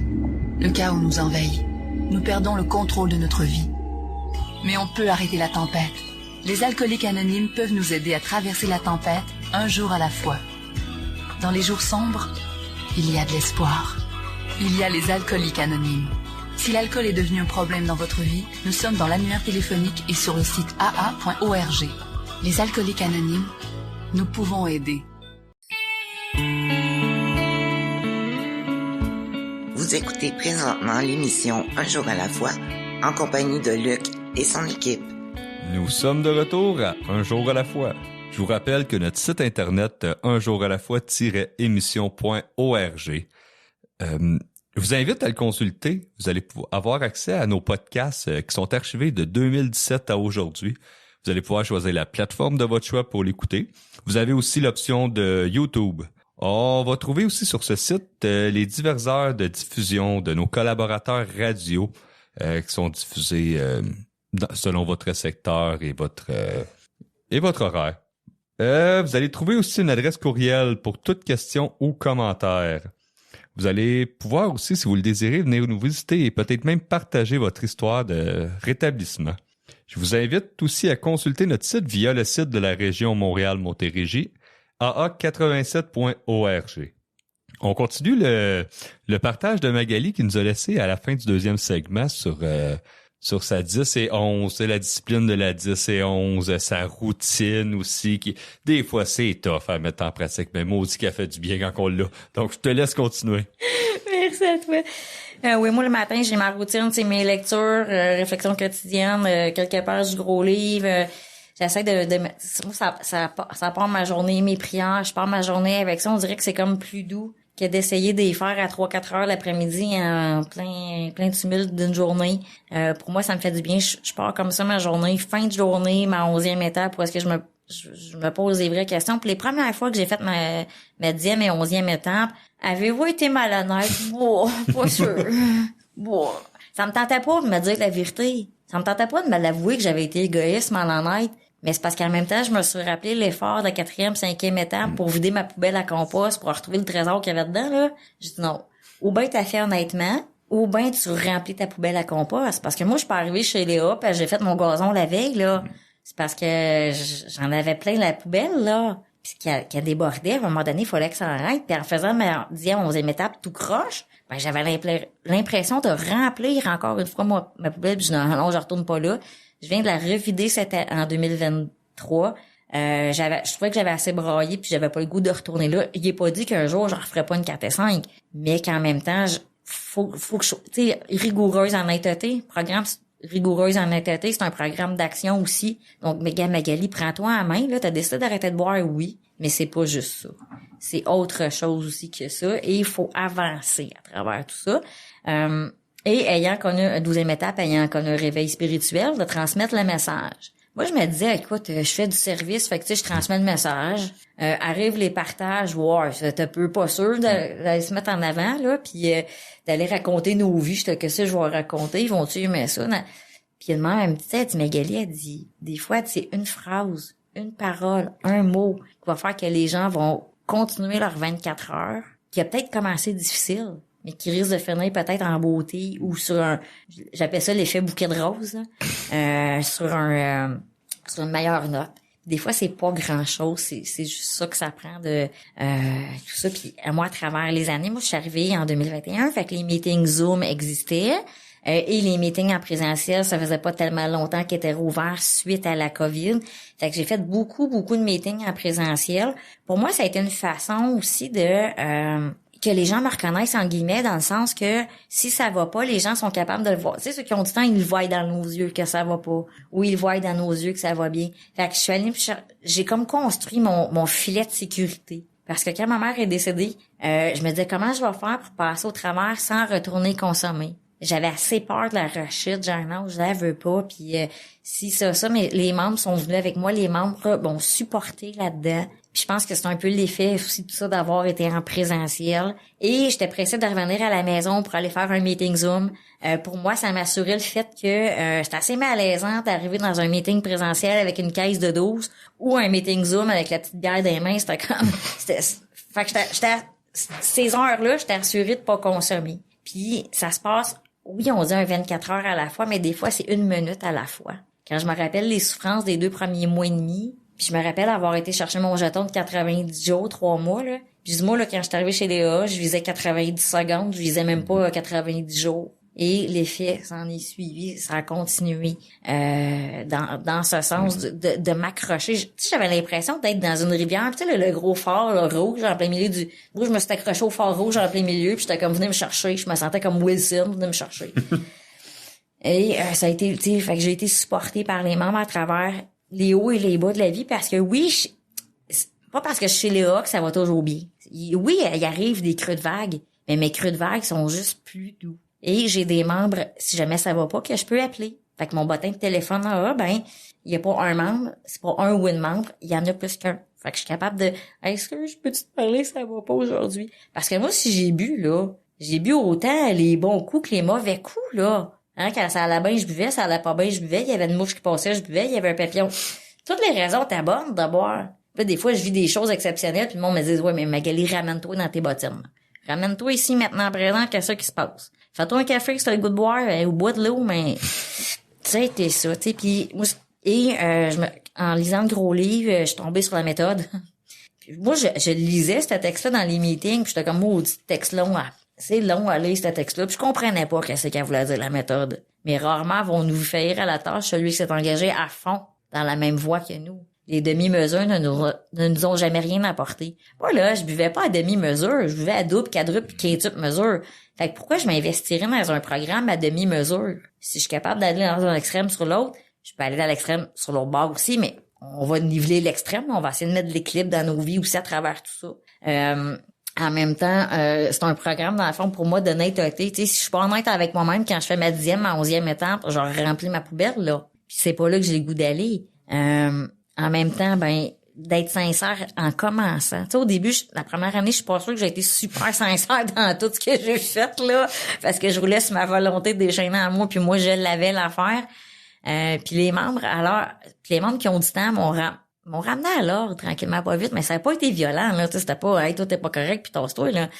Le chaos nous envahit. Nous perdons le contrôle de notre vie. Mais on peut arrêter la tempête. Les alcooliques anonymes peuvent nous aider à traverser la tempête un jour à la fois. Dans les jours sombres, il y a de l'espoir. Il y a les alcooliques anonymes. Si l'alcool est devenu un problème dans votre vie, nous sommes dans l'annuaire téléphonique et sur le site aa.org. Les alcooliques anonymes, nous pouvons aider. Vous écoutez présentement l'émission Un jour à la fois, en compagnie de Luc et son équipe. Nous sommes de retour à Un jour à la fois. Je vous rappelle que notre site internet unjouralafoi-émission.org. Je vous invite à le consulter. Vous allez avoir accès à nos podcasts qui sont archivés de 2017 à aujourd'hui. Vous allez pouvoir choisir la plateforme de votre choix pour l'écouter. Vous avez aussi l'option de YouTube. On va trouver aussi sur ce site les diverses heures de diffusion de nos collaborateurs radio qui sont diffusés selon votre secteur et votre horaire. Vous allez trouver aussi une adresse courriel pour toute question ou commentaire. Vous allez pouvoir aussi, si vous le désirez, venir nous visiter et peut-être même partager votre histoire de rétablissement. Je vous invite aussi à consulter notre site via le site de la région Montréal-Montérégie, aa87.org. On continue le partage de Magali qui nous a laissé à la fin du deuxième segment sur sa 10 et 11, la discipline de la 10 et 11, sa routine aussi, qui des fois c'est tough à mettre en pratique, mais maudit qu'elle fait du bien quand on l'a. Donc je te laisse continuer. Merci à toi. Oui, moi le matin, j'ai ma routine, c'est mes lectures, réflexions quotidiennes, quelques pages du gros livre. J'essaie moi, ça part ma journée, mes prières, je pars ma journée avec ça. On dirait que c'est comme plus doux que d'essayer de les faire à 3-4 heures l'après-midi en plein tumulte d'une journée. Pour moi, ça me fait du bien. Je pars comme ça ma journée, fin de journée, ma 11e étape, où est-ce que je me pose des vraies questions. Puis les premières fois que j'ai fait ma 10e et 11e étape, avez-vous été malhonnête? Bon, pas sûr. Bon, ça me tentait pas de me dire la vérité. Ça me tentait pas de me l'avouer que j'avais été égoïste, malhonnête. Mais c'est parce qu'en même temps, je me suis rappelé l'effort de la 4e, 5e étape pour vider ma poubelle à compost, pour retrouver le trésor qu'il y avait dedans, là. J'ai dit non. Ou bien t'as fait honnêtement, ou bien tu remplis ta poubelle à compost. Parce que moi, je suis pas arrivée chez Léa, puis j'ai fait mon gazon la veille, là. C'est parce que j'en avais plein la poubelle, là. Puis qu'elle débordait. À un moment donné, il fallait que ça arrête. Puis en faisant ma 10e, 11e étape tout croche, ben j'avais l'impression de remplir encore une fois ma poubelle. Puis je dis non, je retourne pas là. Je viens de la revider en 2023. Je trouvais que j'avais assez braillé puis j'avais pas le goût de retourner là. Il est pas dit qu'un jour je referais pas une 4 et 5, mais qu'en même temps, faut que je, tu sais, rigoureuse en honnêteté. Programme rigoureuse en honnêteté, c'est un programme d'action aussi. Donc, Magali, prends-toi en main, là. T'as décidé d'arrêter de boire, oui, mais c'est pas juste ça. C'est autre chose aussi que ça et il faut avancer à travers tout ça. Et ayant connu une 12e étape, ayant connu un réveil spirituel, de transmettre le message. Moi, je me disais, écoute, je fais du service, fait que tu sais, je transmets le message. Arrive les partages, wow, c'est un peu pas sûr d'aller se mettre en avant, là, puis d'aller raconter nos vies. J'étais que ça, je vais raconter, ils vont-tu aimer ça? Puis elle me dit, elle dit, Magali, elle dit, des fois, c'est une phrase, une parole, un mot qui va faire que les gens vont continuer leurs 24 heures, qui a peut-être commencé difficile, mais qui risque de finir peut-être en beauté ou sur j'appelle ça l'effet bouquet de rose, sur une meilleure note. Des fois, c'est pas grand-chose, c'est juste ça que ça prend de tout ça. Puis moi, à travers les années, moi, je suis arrivée en 2021, fait que les meetings Zoom existaient. Et les meetings en présentiel, ça faisait pas tellement longtemps qu'ils étaient rouverts suite à la COVID. Fait que j'ai fait beaucoup de meetings en présentiel. Pour moi, ça a été une façon aussi de que les gens me reconnaissent en guillemets, dans le sens que si ça va pas, les gens sont capables de le voir. Tu sais, ceux qui ont du temps, ils le voient dans nos yeux que ça va pas, ou ils le voient dans nos yeux que ça va bien. Fait que je suis allée, j'ai comme construit mon filet de sécurité. Parce que quand ma mère est décédée, je me disais comment je vais faire pour passer au travers sans retourner consommer. j'avais assez peur de la rechute, genre non, je la veux pas, puis si ça, mais les membres sont venus avec moi, les membres m'ont supporté là-dedans. Puis je pense que c'est un peu l'effet aussi de ça d'avoir été en présentiel. Et j'étais pressée de revenir à la maison pour aller faire un meeting Zoom. Pour moi, ça m'assurait le fait que j'étais assez malaisante d'arriver dans un meeting présentiel avec une caisse de 12 ou un meeting Zoom avec la petite bière dans les mains. Fait que ces heures-là, j'étais assurée de pas consommer. Puis ça se passe, oui, on dit un 24 heures à la fois, mais des fois, c'est 1 minute à la fois. Quand je me rappelle les souffrances des 2 premiers mois et demi, puis je me rappelle avoir été chercher mon jeton de 90 jours, 3 mois, là. Puis moi, là, quand je suis arrivée chez Léa, je visais 90 secondes, je visais même pas 90 jours. Et l'effet s'en est suivi, ça a continué dans ce sens de m'accrocher. Tu sais, j'avais l'impression d'être dans une rivière, tu sais, le gros phare là, rouge en plein milieu du... Moi, je me suis accrochée au phare rouge en plein milieu, puis j'étais comme, venez me chercher. Je me sentais comme Wilson, venez me chercher. Et ça a été, tu sais, fait que j'ai été supportée par les membres à travers les hauts et les bas de la vie, parce que oui, pas parce que je suis chez Léa que ça va toujours bien. Oui, il arrive des creux de vagues, mais mes creux de vagues sont juste plus doux. Et j'ai des membres, si jamais ça va pas, que je peux appeler. Fait que mon bottin de téléphone là, il y a pas un membre, c'est pas un ou une membre, il y en a plus qu'un. Fait que je suis capable de, est-ce que je peux te parler, ça va pas aujourd'hui? Parce que moi, si j'ai bu autant les bons coups que les mauvais coups, là. Hein, quand ça allait bien, je buvais, ça allait pas bien, je buvais, il y avait une mouche qui passait, je buvais, il y avait un papillon. Toutes les raisons étaient bonnes de boire. Puis des fois, je vis des choses exceptionnelles, puis le monde me dit, ouais, mais Magali, ramène-toi dans tes bottines. Ramène-toi ici, maintenant, présent, qu'est-ce ça qui se passe? Fais-toi un café que c'est le goût de boire, ou bois de l'eau, mais, tu sais, t'es ça, tu sais, puis moi, en lisant le gros livre, je suis tombée sur la méthode. Puis moi, je lisais ce texte-là dans les meetings, puis j'étais comme, maudit texte long, c'est long à lire ce texte-là, puis je comprenais pas qu'est-ce qu'elle voulait dire, la méthode. Mais rarement vont nous faire à la tâche celui qui s'est engagé à fond dans la même voie que nous. Les demi-mesures ne nous ont jamais rien apporté. Moi, là, je buvais pas à demi-mesure, je buvais à double, quadruple, quintuple mesure. Fait que pourquoi je m'investirais dans un programme à demi-mesure? Si je suis capable d'aller dans un extrême sur l'autre, je peux aller dans l'extrême sur l'autre bord aussi, mais on va niveler l'extrême, on va essayer de mettre de l'équilibre dans nos vies aussi à travers tout ça. En même temps, c'est un programme, dans le fond, pour moi, de netteté. Tu sais, si je suis pas honnête avec moi-même, quand je fais ma 10e, ma 11e étape, j'aurais rempli ma poubelle, là. Puis c'est pas là que j'ai le goût d'aller. En même temps, d'être sincère en commençant. Tu sais, au début, la première année, je suis pas sûre que j'ai été super sincère dans tout ce que j'ai fait, là, parce que je roulais sur ma volonté de déchaîner à moi, puis moi, je l'avais l'affaire. Puis les membres, les membres qui ont du temps m'ont ramené à l'ordre, tranquillement, pas vite, mais ça n'a pas été violent, là. Tu sais, c'était pas, hey, toi, t'es pas correct, puis tasse-toi, là.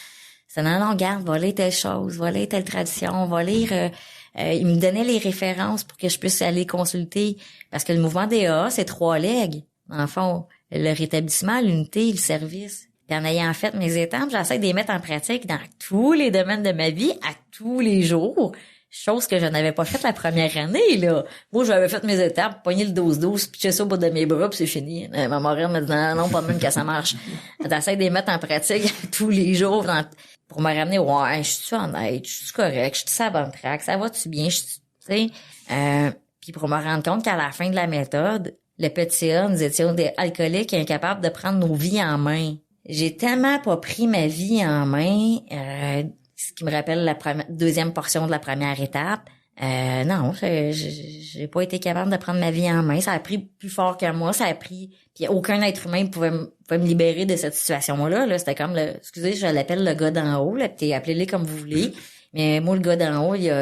C'est non, garde, va lire telle chose, va lire telle tradition, va lire, il me donnait les références pour que je puisse aller consulter. Parce que le mouvement des AA, c'est 3 legs. Dans le fond, le rétablissement, l'unité, le service. Puis en ayant fait mes étapes, j'essaie de les mettre en pratique dans tous les domaines de ma vie, à tous les jours. Chose que je n'avais pas faite la première année, là. Moi, j'avais fait mes étapes, pogné le 12-12, pitché ça au bout de mes bras, puis c'est fini. Ma marraine me dit non, pas de même que ça marche. J'essaie de les mettre en pratique tous les jours pour me ramener, ouais, je suis honnête, je suis correct, je suis sur la bonne track, ça va-tu bien, tu sais. Puis pour me rendre compte qu'à la fin de la méthode, le petit A, nous étions des alcooliques incapables de prendre nos vies en main. J'ai tellement pas pris ma vie en main, ce qui me rappelle la deuxième portion de la première étape. Non, j'ai pas été capable de prendre ma vie en main. Ça a pris plus fort que moi. Ça a pris... Puis aucun être humain pouvait me libérer de cette situation-là. Là. C'était comme excusez, je l'appelle le gars d'en haut. Là, puis appelez-le comme vous voulez. Mais moi, le gars d'en haut, il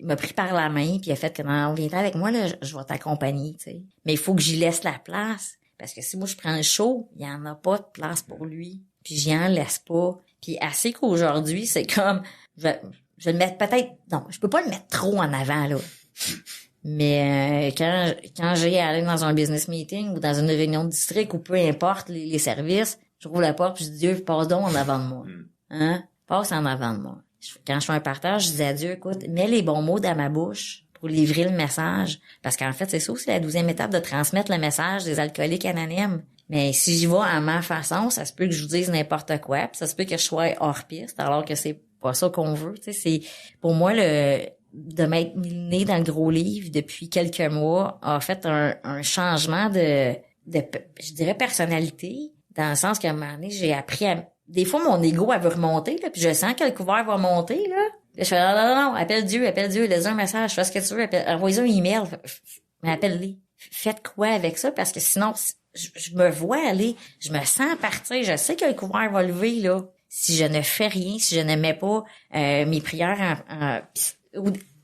m'a pris par la main, puis il a fait que non, viens avec moi, là, je vais t'accompagner, tu sais. Mais il faut que j'y laisse la place. Parce que si moi je prends le show, il y en a pas de place pour lui. Puis j'y en laisse pas. Puis assez qu'aujourd'hui, c'est comme je le mets peut-être. Non, je peux pas le mettre trop en avant, là. Mais quand j'ai allé dans un business meeting ou dans une réunion de district ou peu importe les services, je roule la porte puis je dis Dieu, passe donc en avant de moi. Hein? Passe en avant de moi. Quand je fais un partage, je dis à Dieu, écoute, mets les bons mots dans ma bouche pour livrer le message. Parce qu'en fait, c'est ça aussi la 12e étape de transmettre le message des alcooliques anonymes. Mais si j'y vais à ma façon, ça se peut que je vous dise n'importe quoi, puis ça se peut que je sois hors piste, alors que c'est pas ça qu'on veut. Tu sais, c'est pour moi de m'être née dans le gros livre depuis quelques mois a fait un changement de je dirais personnalité, dans le sens qu'à un moment donné, j'ai appris à... Des fois, mon ego, elle veut remonter, là, puis je sens que le couvert va monter, là. Je fais, non, appelle Dieu, laisse un message, fais ce que tu veux, envoie-y un email, mais appelle-les. Faites quoi avec ça? Parce que sinon, je me vois aller, je me sens partir, je sais que le couvert va lever, là. Si je ne fais rien, si je ne mets pas mes prières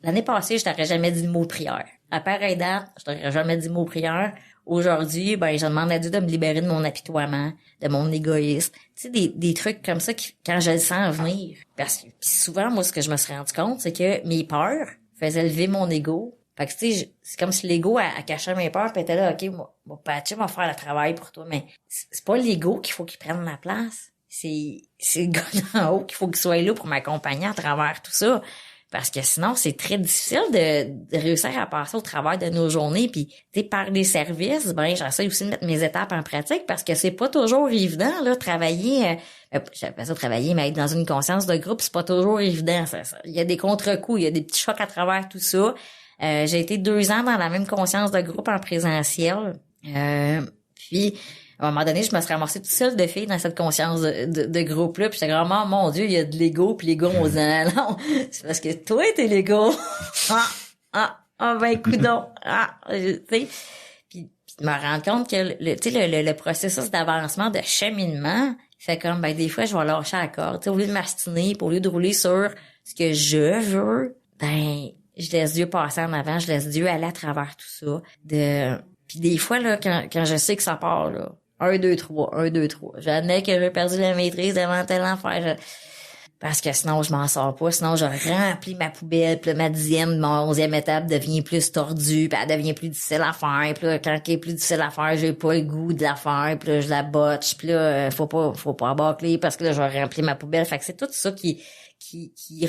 l'année passée, je t'aurais jamais dit le mot prière. À pareille date, je t'aurais jamais dit le mot prière. Aujourd'hui, je demande à Dieu de me libérer de mon apitoiement, de mon égoïsme. Tu sais, des trucs comme ça quand je le sens venir. Parce que pis souvent, moi, ce que je me suis rendu compte, c'est que mes peurs faisaient lever mon ego. Fait que tu sais, c'est comme si l'ego a caché mes peurs, pis était là, OK, mon patché va faire le travail pour toi, mais c'est pas l'ego qu'il faut qu'il prenne ma place. C'est le gars d'en haut qu'il faut qu'il soit là pour m'accompagner à travers tout ça. Parce que sinon, c'est très difficile de réussir à passer au travers de nos journées. Puis, tu sais, par des services, j'essaie aussi de mettre mes étapes en pratique parce que c'est pas toujours évident, là, travailler, j'appelle ça travailler, mais être dans une conscience de groupe, c'est pas toujours évident. Il y a des contre-coups, il y a des petits chocs à travers tout ça. J'ai été 2 ans dans la même conscience de groupe en présentiel. Puis, à un moment donné, je me suis ramassée toute seule de filles dans cette conscience de groupe-là. Puis j'étais vraiment, mon Dieu, il y a de l'ego. Puis l'ego, on se dit, non, c'est parce que toi, t'es l'ego. Coudonc. Tu sais. Puis de me rendre compte que, le processus d'avancement, de cheminement, fait comme, des fois, je vais lâcher la corde. Tu sais, au lieu de m'astiner, au lieu de rouler sur ce que je veux, je laisse Dieu passer en avant, je laisse Dieu aller à travers tout ça. Puis des fois, là, quand je sais que ça part, là, 1, 2, 3. J'admets que j'ai perdu la maîtrise devant tel affaire. Parce que sinon, je m'en sors pas. Sinon, je remplis ma poubelle. Puis là, ma 10e, mon 11e étape devient plus tordue. Puis elle devient plus difficile à faire. Puis là, quand elle est plus difficile à faire, j'ai pas le goût de la faire. Puis là, je la botche. Puis là, faut pas bâcler parce que là, je vais remplir ma poubelle. Fait que c'est tout ça qui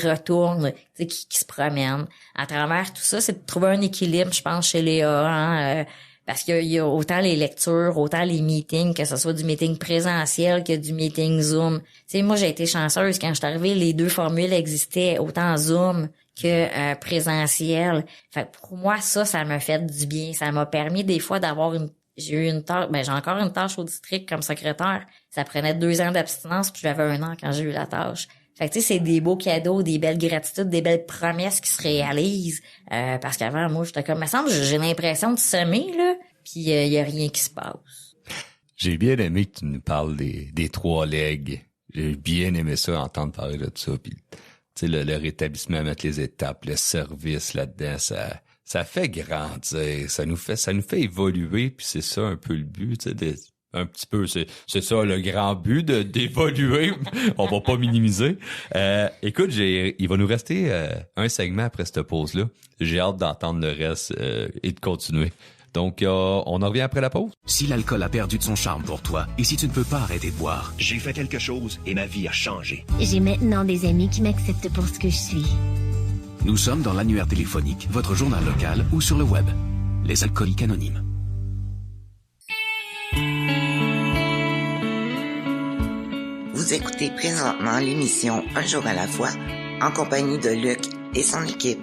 retourne, tu sais, qui se promène. À travers tout ça, c'est de trouver un équilibre, je pense, chez Léa, parce qu'il y a autant les lectures, autant les meetings, que ce soit du meeting présentiel que du meeting Zoom. Tu sais, moi, j'ai été chanceuse. Quand je suis arrivée, les 2 formules existaient, autant Zoom que présentiel. Fait que pour moi, ça m'a fait du bien. Ça m'a permis des fois d'avoir j'ai eu une tâche, j'ai encore une tâche au district comme secrétaire. Ça prenait 2 ans d'abstinence, puis j'avais 1 an quand j'ai eu la tâche. Fait que tu sais, c'est des beaux cadeaux, des belles gratitudes, des belles promesses qui se réalisent. Parce qu'avant, moi, j'étais comme, me semble, j'ai l'impression de semer, là, puis il y a rien qui se passe. J'ai bien aimé que tu nous parles des 3 legs. J'ai bien aimé ça, entendre parler de ça. Puis, tu sais, le rétablissement, mettre les étapes, le service là-dedans, ça fait grandir, ça nous fait évoluer, puis c'est ça un peu le but, tu sais, un petit peu, c'est ça le grand but d'évoluer. On va pas minimiser. Écoute, il va nous rester un segment après cette pause-là. J'ai hâte d'entendre le reste et de continuer. Donc, on en revient après la pause. Si l'alcool a perdu de son charme pour toi et si tu ne peux pas arrêter de boire, j'ai fait quelque chose et ma vie a changé. J'ai maintenant des amis qui m'acceptent pour ce que je suis. Nous sommes dans l'annuaire téléphonique, votre journal local ou sur le web. Les Alcooliques Anonymes. Vous écoutez présentement l'émission Un jour à la fois, en compagnie de Luc et son équipe.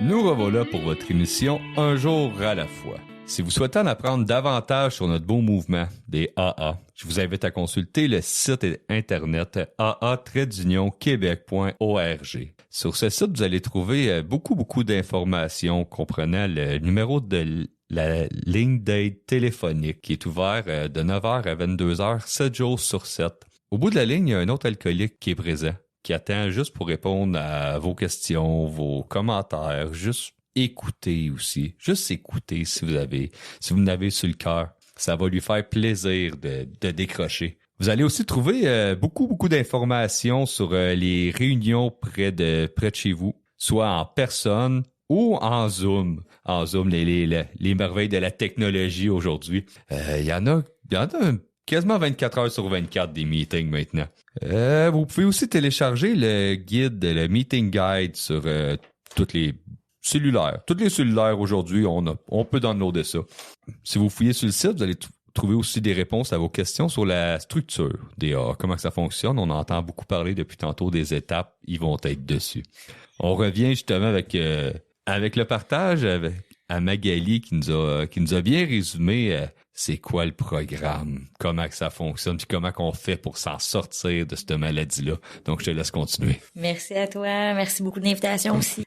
Nous revoilà pour votre émission Un jour à la fois. Si vous souhaitez en apprendre davantage sur notre beau mouvement des AA, je vous invite à consulter le site internet aa-québec.org. Sur ce site, vous allez trouver beaucoup d'informations comprenant le numéro de la ligne d'aide téléphonique qui est ouvert de 9h à 22h, 7 jours sur 7. Au bout de la ligne, il y a un autre alcoolique qui est présent, qui attend juste pour répondre à vos questions, vos commentaires, juste écouter aussi. Juste écouter si vous n'avez sur le cœur. Ça va lui faire plaisir de décrocher. Vous allez aussi trouver beaucoup d'informations sur les réunions près de chez vous, soit en personne ou en Zoom. En Zoom, les merveilles de la technologie aujourd'hui. Il y en a quasiment 24 heures sur 24 des meetings maintenant. Vous pouvez aussi télécharger le guide, le meeting guide sur toutes les cellulaires. Tous les cellulaires aujourd'hui, on peut downloader ça. Si vous fouillez sur le site, vous allez trouver aussi des réponses à vos questions sur la structure des AA, comment ça fonctionne. On entend beaucoup parler depuis tantôt des étapes, ils vont être dessus. On revient justement avec le partage à Magali qui nous a bien résumé c'est quoi le programme, comment que ça fonctionne, puis comment qu'on fait pour s'en sortir de cette maladie-là. Donc, je te laisse continuer. Merci à toi. Merci beaucoup de l'invitation aussi.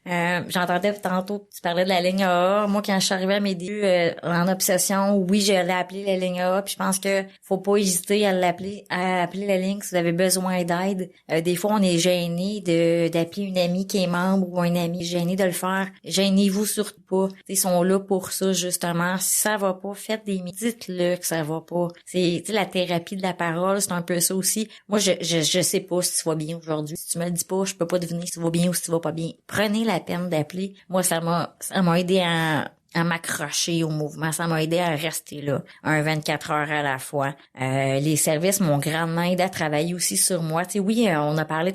J'entendais tantôt, tu parlais de la ligne AA. Moi, quand je suis arrivée à mes débuts en obsession, oui, je l'ai appelée la ligne AA, puis je pense que faut pas hésiter à appeler la ligne si vous avez besoin d'aide. Des fois, on est gêné d'appeler une amie qui est membre ou un ami gêné de le faire. Gênez-vous surtout pas. Ils sont là pour ça, justement. Si ça va pas, faites des dites-le que ça va pas. C'est la thérapie de la parole, c'est un peu ça aussi. Moi, je sais pas si tu vas bien aujourd'hui. Si tu me le dis pas, je peux pas deviner si tu vas bien ou si tu vas pas bien. Prenez la peine d'appeler. Moi, ça m'a aidé à m'accrocher au mouvement. Ça m'a aidé à rester là, 24 heures à la fois. Les services m'ont grandement aidé à travailler aussi sur moi. Tu sais, oui, on a parlé,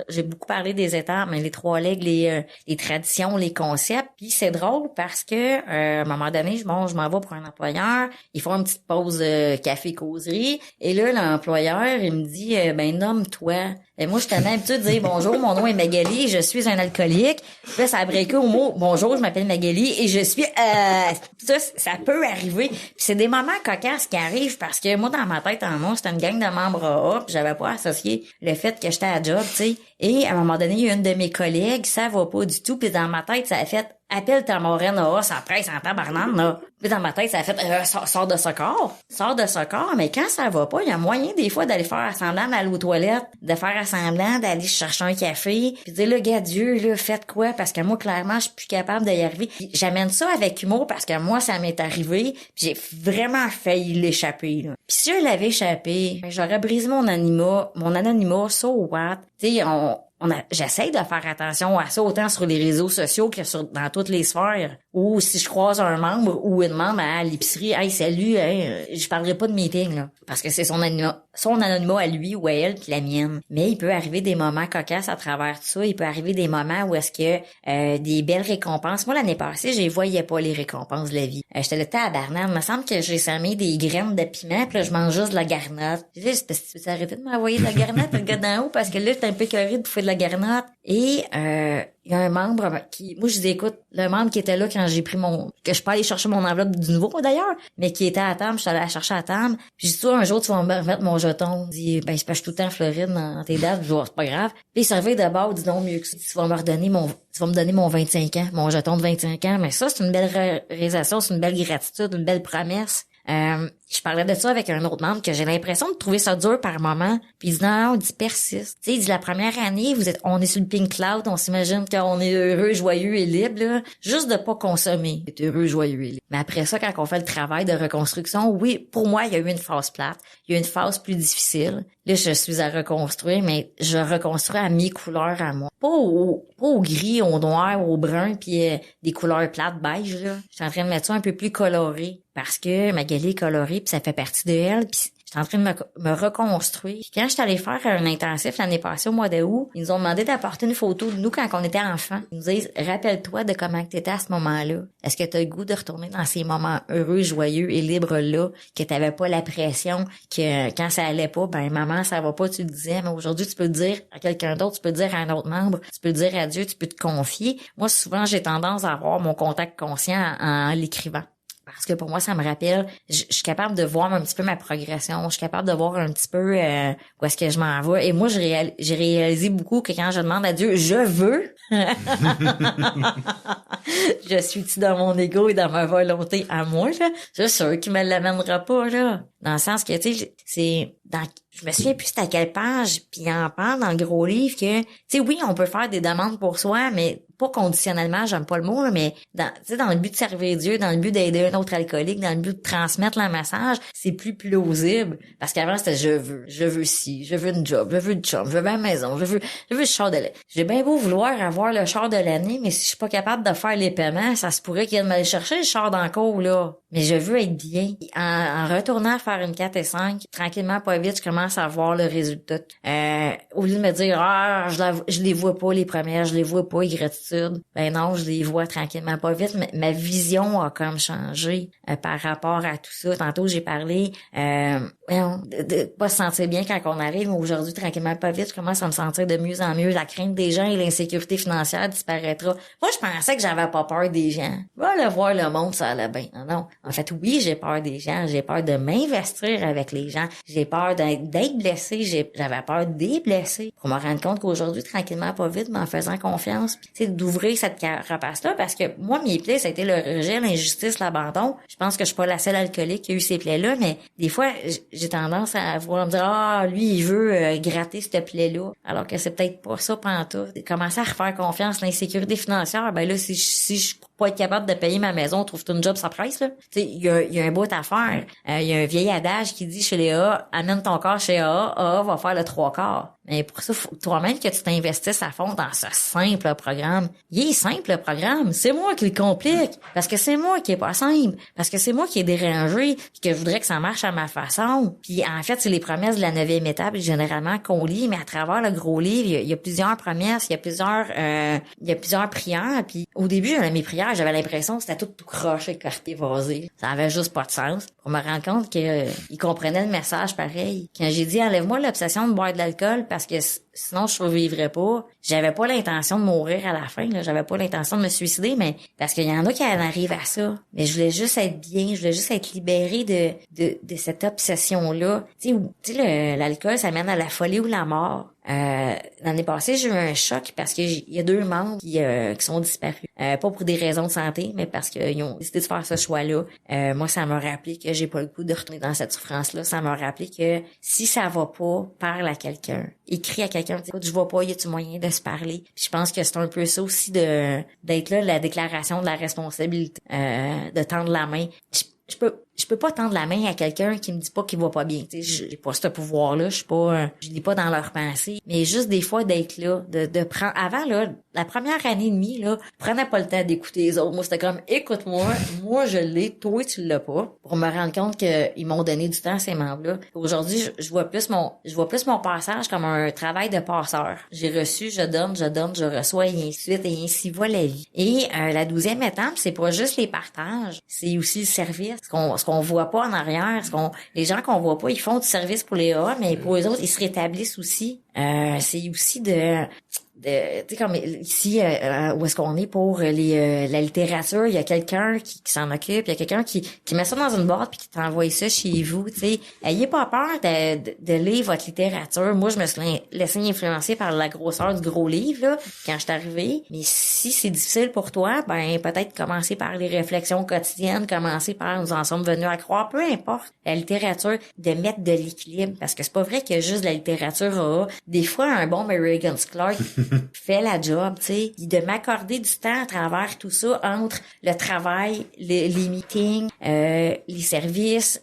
j'ai beaucoup parlé des étapes, mais les 3 legs, les traditions, les concepts. Puis c'est drôle parce que à un moment donné, je m'en vais pour un employeur. Ils font une petite pause café causerie. Et là, l'employeur, il me dit, nomme-toi. Et moi, je suis tellement habituée de dire bonjour, mon nom est Magali, je suis un alcoolique. Puis là, ça a breaké au mot bonjour, je m'appelle Magali et je suis ça peut arriver. Puis c'est des moments cocasses qui arrivent parce que moi, dans ma tête, en moi, c'était une gang de membres AA, puis j'avais pas associé le fait que j'étais à job, tu sais. Et à un moment donné, il y a une de mes collègues, ça va pas du tout, puis dans ma tête, ça a fait appelle ta moraine AA, ça presse en tabarnane, là. Puis dans ma tête, ça a fait sors de ce corps. Sors de ce corps, mais quand ça va pas, il y a moyen des fois d'aller faire semblant d'aller aux toilettes, de faire semblant d'aller chercher un café, puis dire là, gars, Dieu, là, faites quoi? Parce que moi, clairement, je suis plus capable d'y arriver. Puis j'amène ça avec humour parce que moi, ça m'est arrivé, puis j'ai vraiment failli l'échapper, là. Puis si je l'avais échappé, j'aurais brisé mon anonymat, so what? Tu sais, j'essaie de faire attention à ça autant sur les réseaux sociaux que dans toutes les sphères. Ou si je croise un membre ou une membre à l'épicerie, hey, salut, je parlerai pas de meeting, là. Parce que c'est son anonymat à lui ou à elle puis la mienne. Mais il peut arriver des moments cocasses à travers tout ça. Il peut arriver des moments où est-ce que des belles récompenses. Moi, l'année passée, je voyais pas les récompenses de la vie. J'étais le temps à Barnard. Il me semble que j'ai semé des graines de piment puis là, je mange juste de la garnotte. J'ai dit, c'est parce que tu veux arrêter de m'envoyer de la garnotte, le gars d'en haut, parce que là, j'étais un peu curé de bouffer de la garnotte. Et il y a un membre qui, moi je dis écoute, le membre qui était là quand j'ai pris que je peux aller chercher mon enveloppe du nouveau d'ailleurs, mais qui était à table, je suis allée la chercher à table. Puis je dis toi un jour tu vas me remettre mon jeton. Il dit ben c'est parce que je suis tout le temps en Floride dans tes dates, je dis c'est pas grave. Puis il se réveille d'abord, il dit non mieux que ça, tu vas me donner mon 25 ans, mon jeton de 25 ans, mais ça c'est une belle réalisation, c'est une belle gratitude, une belle promesse. Je parlais de ça avec un autre membre que j'ai l'impression de trouver ça dur par moment. Puis il dit non, il dit persiste. Tu sais, il dit la première année, on est sur le pink cloud, on s'imagine qu'on est heureux, joyeux et libre, là. Juste de pas consommer, être heureux, joyeux et libre. Mais après ça, quand on fait le travail de reconstruction, oui, pour moi, il y a eu une phase plate. Il y a eu une phase plus difficile. Là, je suis à reconstruire, mais je reconstruis à mes couleurs à moi. Pas au gris, au noir, au brun, puis des couleurs plates beige, là. Je suis en train de mettre ça un peu plus coloré. Parce que Magali est colorée, puis ça fait partie de elle, puis je suis en train de me reconstruire. Puis quand je suis allée faire un intensif l'année passée au mois d'août, ils nous ont demandé d'apporter une photo de nous quand on était enfants. Ils nous disent rappelle-toi de comment tu étais à ce moment-là. Est-ce que tu as le goût de retourner dans ces moments heureux, joyeux et libres-là, que tu n'avais pas la pression, que quand ça allait pas, ben maman, ça va pas, tu le disais, mais aujourd'hui tu peux le dire à quelqu'un d'autre, tu peux le dire à un autre membre, tu peux le dire à Dieu, tu peux te confier. Moi, souvent, j'ai tendance à avoir mon contact conscient en l'écrivant. Parce que pour moi, ça me rappelle, je suis capable de voir un petit peu ma progression, je suis capable de voir un petit peu où est-ce que je m'en vais. Et moi, j'ai réalisé beaucoup que quand je demande à Dieu, je veux, je suis-tu dans mon ego et dans ma volonté à moi, là? C'est sûr qu'il me l'amènera pas, là. Dans le sens que, tu sais, je me souviens plus c'était à quelle page, puis il en parle dans le gros livre que, tu sais, oui, on peut faire des demandes pour soi, mais pas conditionnellement, j'aime pas le mot, là, mais dans le but de servir Dieu, dans le but d'aider un autre alcoolique, dans le but de transmettre le message, c'est plus plausible. Parce qu'avant, c'était je veux ci, je veux une job, je veux une chum, je veux ma maison, je veux le char de l'année. J'ai bien beau vouloir avoir le char de l'année, mais si je suis pas capable de faire les paiements, ça se pourrait qu'il vienne me le chercher, le char dans le cours, là. Mais je veux être bien. En retournant faire une 4 et 5, tranquillement, pas vite, je commence à voir le résultat. Au lieu de me dire, je les vois pas les premières, je les vois pas, les gratitudes. Ben non, je les vois tranquillement, pas vite. Ma vision a comme changé par rapport à tout ça. Tantôt, j'ai parlé, de pas se sentir bien quand on arrive. Aujourd'hui, tranquillement, pas vite, je commence à me sentir de mieux en mieux. La crainte des gens et l'insécurité financière disparaîtra. Moi, je pensais que j'avais pas peur des gens. Va le voir le monde, ça allait bien. Non. En fait, oui, j'ai peur des gens. J'ai peur de m'investir avec les gens. J'ai peur d'être blessé. J'avais peur des blessés. Pour me rendre compte qu'aujourd'hui, tranquillement, pas vite, mais en faisant confiance, tu sais, d'ouvrir cette carapace-là, parce que moi, mes plaies, ça a été le rejet, l'injustice, l'abandon. Je pense que je suis pas la seule alcoolique qui a eu ces plaies-là, mais des fois, j'ai tendance à vouloir me dire, lui, il veut gratter cette plaie-là, alors que c'est peut-être pas ça pantoute. Commencer à refaire confiance, l'insécurité financière, ben là, si je pas être capable de payer ma maison, trouve-tu une job sans presse, là? Tu sais, il y a un bout à faire. Il y a un vieil adage qui dit chez les AA, amène ton corps chez AA va faire le 3/4. Mais pour ça, faut toi-même que tu t'investisses à fond dans ce simple programme. Il est simple, le programme. C'est moi qui le complique. Parce que c'est moi qui est pas simple. Parce que c'est moi qui est dérangé. Puis que je voudrais que ça marche à ma façon. Puis en fait, c'est les promesses de la 9e étape, généralement, qu'on lit. Mais à travers le gros livre, il y a plusieurs promesses. Il y a plusieurs prières. Puis au début, mes prières, j'avais l'impression que c'était tout croché, quartier vasé. Ça avait juste pas de sens. Pour me rendre compte qu'il comprenait le message pareil. Quand j'ai dit, enlève-moi l'obsession de boire de l'alcool, parce que sinon je survivrais pas. J'avais pas l'intention de mourir à la fin, là. J'avais pas l'intention de me suicider, mais parce qu'il y en a qui en arrivent à ça. Mais je voulais juste être bien, je voulais juste être libérée de cette obsession-là. Tu sais, l'alcool, ça mène à la folie ou la mort. L'année passée, j'ai eu un choc parce que il y a 2 membres qui sont disparus. Pas pour des raisons de santé, mais parce qu'ils ont décidé de faire ce choix-là. Moi, ça m'a rappelé que j'ai pas le goût de retourner dans cette souffrance-là. Ça m'a rappelé que si ça va pas, parle à quelqu'un. Écris à quelqu'un, dis, écoute, je vois pas, y a-tu moyen de se parler? Puis je pense que c'est un peu ça aussi d'être là, la déclaration de la responsabilité, de tendre la main. Je peux pas tendre la main à quelqu'un qui me dit pas qu'il va pas bien. Tu sais, j'ai pas ce pouvoir-là, je lis pas dans leurs pensées, mais juste des fois d'être là, de prendre avant là, la première année et demie là, je prenais pas le temps d'écouter les autres. Moi, c'était comme écoute-moi, moi je l'ai, toi tu l'as pas, pour me rendre compte qu'ils m'ont donné du temps ces membres-là. Aujourd'hui, je vois plus mon passage comme un travail de passeur. J'ai reçu, je donne, je reçois et ainsi de suite, et ainsi va la vie. Et la 12e étape, c'est pas juste les partages, c'est aussi le service. Ce qu'on voit pas en arrière, les gens qu'on voit pas, ils font du service pour les AA, mais pour les autres, ils se rétablissent aussi. C'est aussi tu sais, comme ici où est-ce qu'on est pour la littérature, il y a quelqu'un qui s'en occupe, il y a quelqu'un qui met ça dans une boîte puis qui t'envoie ça chez vous, tu sais. Ayez pas peur de lire votre littérature. Moi, je me suis laissé influencer par la grosseur du gros livre là, quand je suis arrivée. Mais si c'est difficile pour toi, ben peut-être commencer par les réflexions quotidiennes, commencer par nous en sommes venus à croire, peu importe. La littérature, de mettre de l'équilibre, parce que c'est pas vrai que juste la littérature AA. Des fois, un bon Mary Higgins Clark fait la job, tu sais, de m'accorder du temps à travers tout ça, entre le travail, les meetings, les services,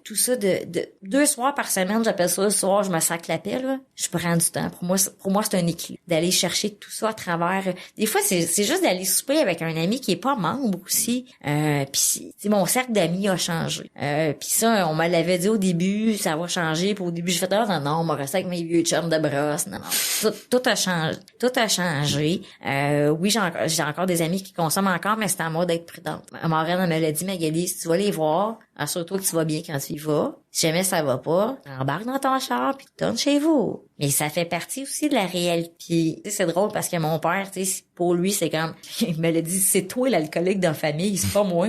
tout ça de 2 soirs par semaine, j'appelle ça le soir, je me sac la paix, là. Je prends du temps. Pour moi, c'est un équilibre. D'aller chercher tout ça à travers. Des fois, c'est juste d'aller souper avec un ami qui est pas membre aussi. Puis, mon cercle d'amis a changé. Puis ça, on me l'avait dit au début, ça va changer. Puis au début, j'ai fait non, on m'a resté avec mes vieux chums de brosse. Non. Tout a changé. Tout a changé. Oui, j'ai encore des amis qui consomment encore, mais c'est à moi d'être prudente. Ma reine, elle me l'a dit, Magali, si tu vas les voir, assure-toi que tu vas bien quand tu y vas. Si jamais ça va pas, embarque dans ton char puis tourne chez vous. Mais ça fait partie aussi de la réalité. Puis, c'est drôle parce que mon père, tu sais, pour lui, c'est comme, il me l'a dit, c'est toi l'alcoolique dans la famille, c'est pas moi.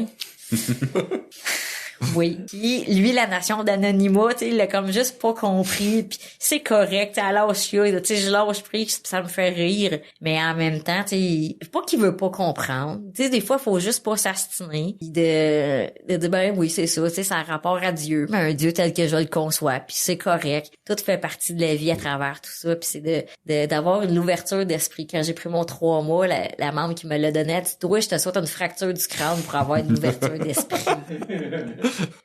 Oui. Puis lui, la notion d'anonymat, tu sais, il l'a comme juste pas compris. Puis c'est correct, à l'âge tu sais, je lâche prise, ça me fait rire. Mais en même temps, tu sais, pas qu'il veut pas comprendre. Tu sais, des fois, faut juste pas s'astiner. Puis de dire, ben oui, c'est ça, tu sais, ça a rapport à Dieu. Mais un Dieu tel que je le conçois. Puis c'est correct. Tout fait partie de la vie à travers tout ça. Puis c'est d'avoir une ouverture d'esprit. Quand j'ai pris mon 3 mois, la membre qui me l'a donné, elle dit, toi, je te souhaite une fracture du crâne pour avoir une ouverture d'esprit.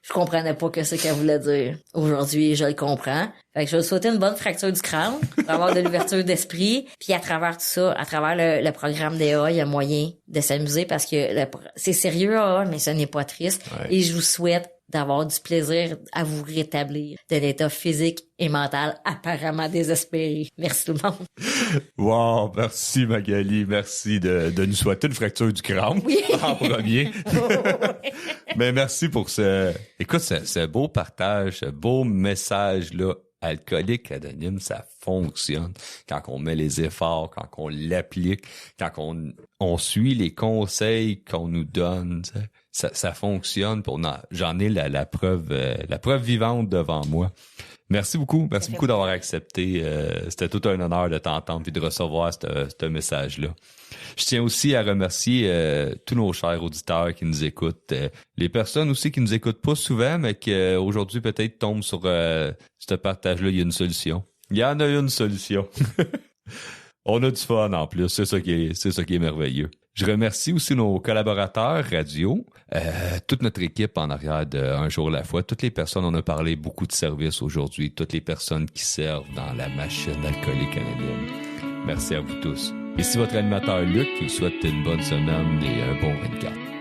Je comprenais pas que c'est qu'elle voulait dire. Aujourd'hui, je le comprends. Fait que je vais souhaiter une bonne fracture du crâne pour avoir de l'ouverture d'esprit. Puis à travers tout ça, à travers le programme d'AA, il y a moyen de s'amuser parce que c'est sérieux AA, mais ce n'est pas triste. Ouais. Et je vous souhaite d'avoir du plaisir à vous rétablir de l'état physique et mental apparemment désespéré. Merci tout le monde. Wow, merci Magali, merci de nous souhaiter une fracture du crâne en premier. Mais merci pour ce beau partage, ce beau message-là. Alcoolique Anonyme, ça fonctionne quand on met les efforts, quand on l'applique, quand on suit les conseils qu'on nous donne. Ça fonctionne. J'en ai la preuve vivante devant moi. Merci beaucoup d'avoir accepté. C'était tout un honneur de t'entendre et de recevoir ce message-là. Je tiens aussi à remercier tous nos chers auditeurs qui nous écoutent. Les personnes aussi qui nous écoutent pas souvent, mais qui aujourd'hui peut-être tombent sur ce partage-là. Il y a une solution. Il y en a une solution. On a du fun en plus. C'est ça qui est merveilleux. Je remercie aussi nos collaborateurs radio, toute notre équipe en arrière de Un jour à la fois, toutes les personnes, on a parlé beaucoup de services aujourd'hui, toutes les personnes qui servent dans la machine Alcoolique Anonyme. Merci à vous tous. Ici votre animateur Luc qui vous souhaite une bonne semaine et un bon 24.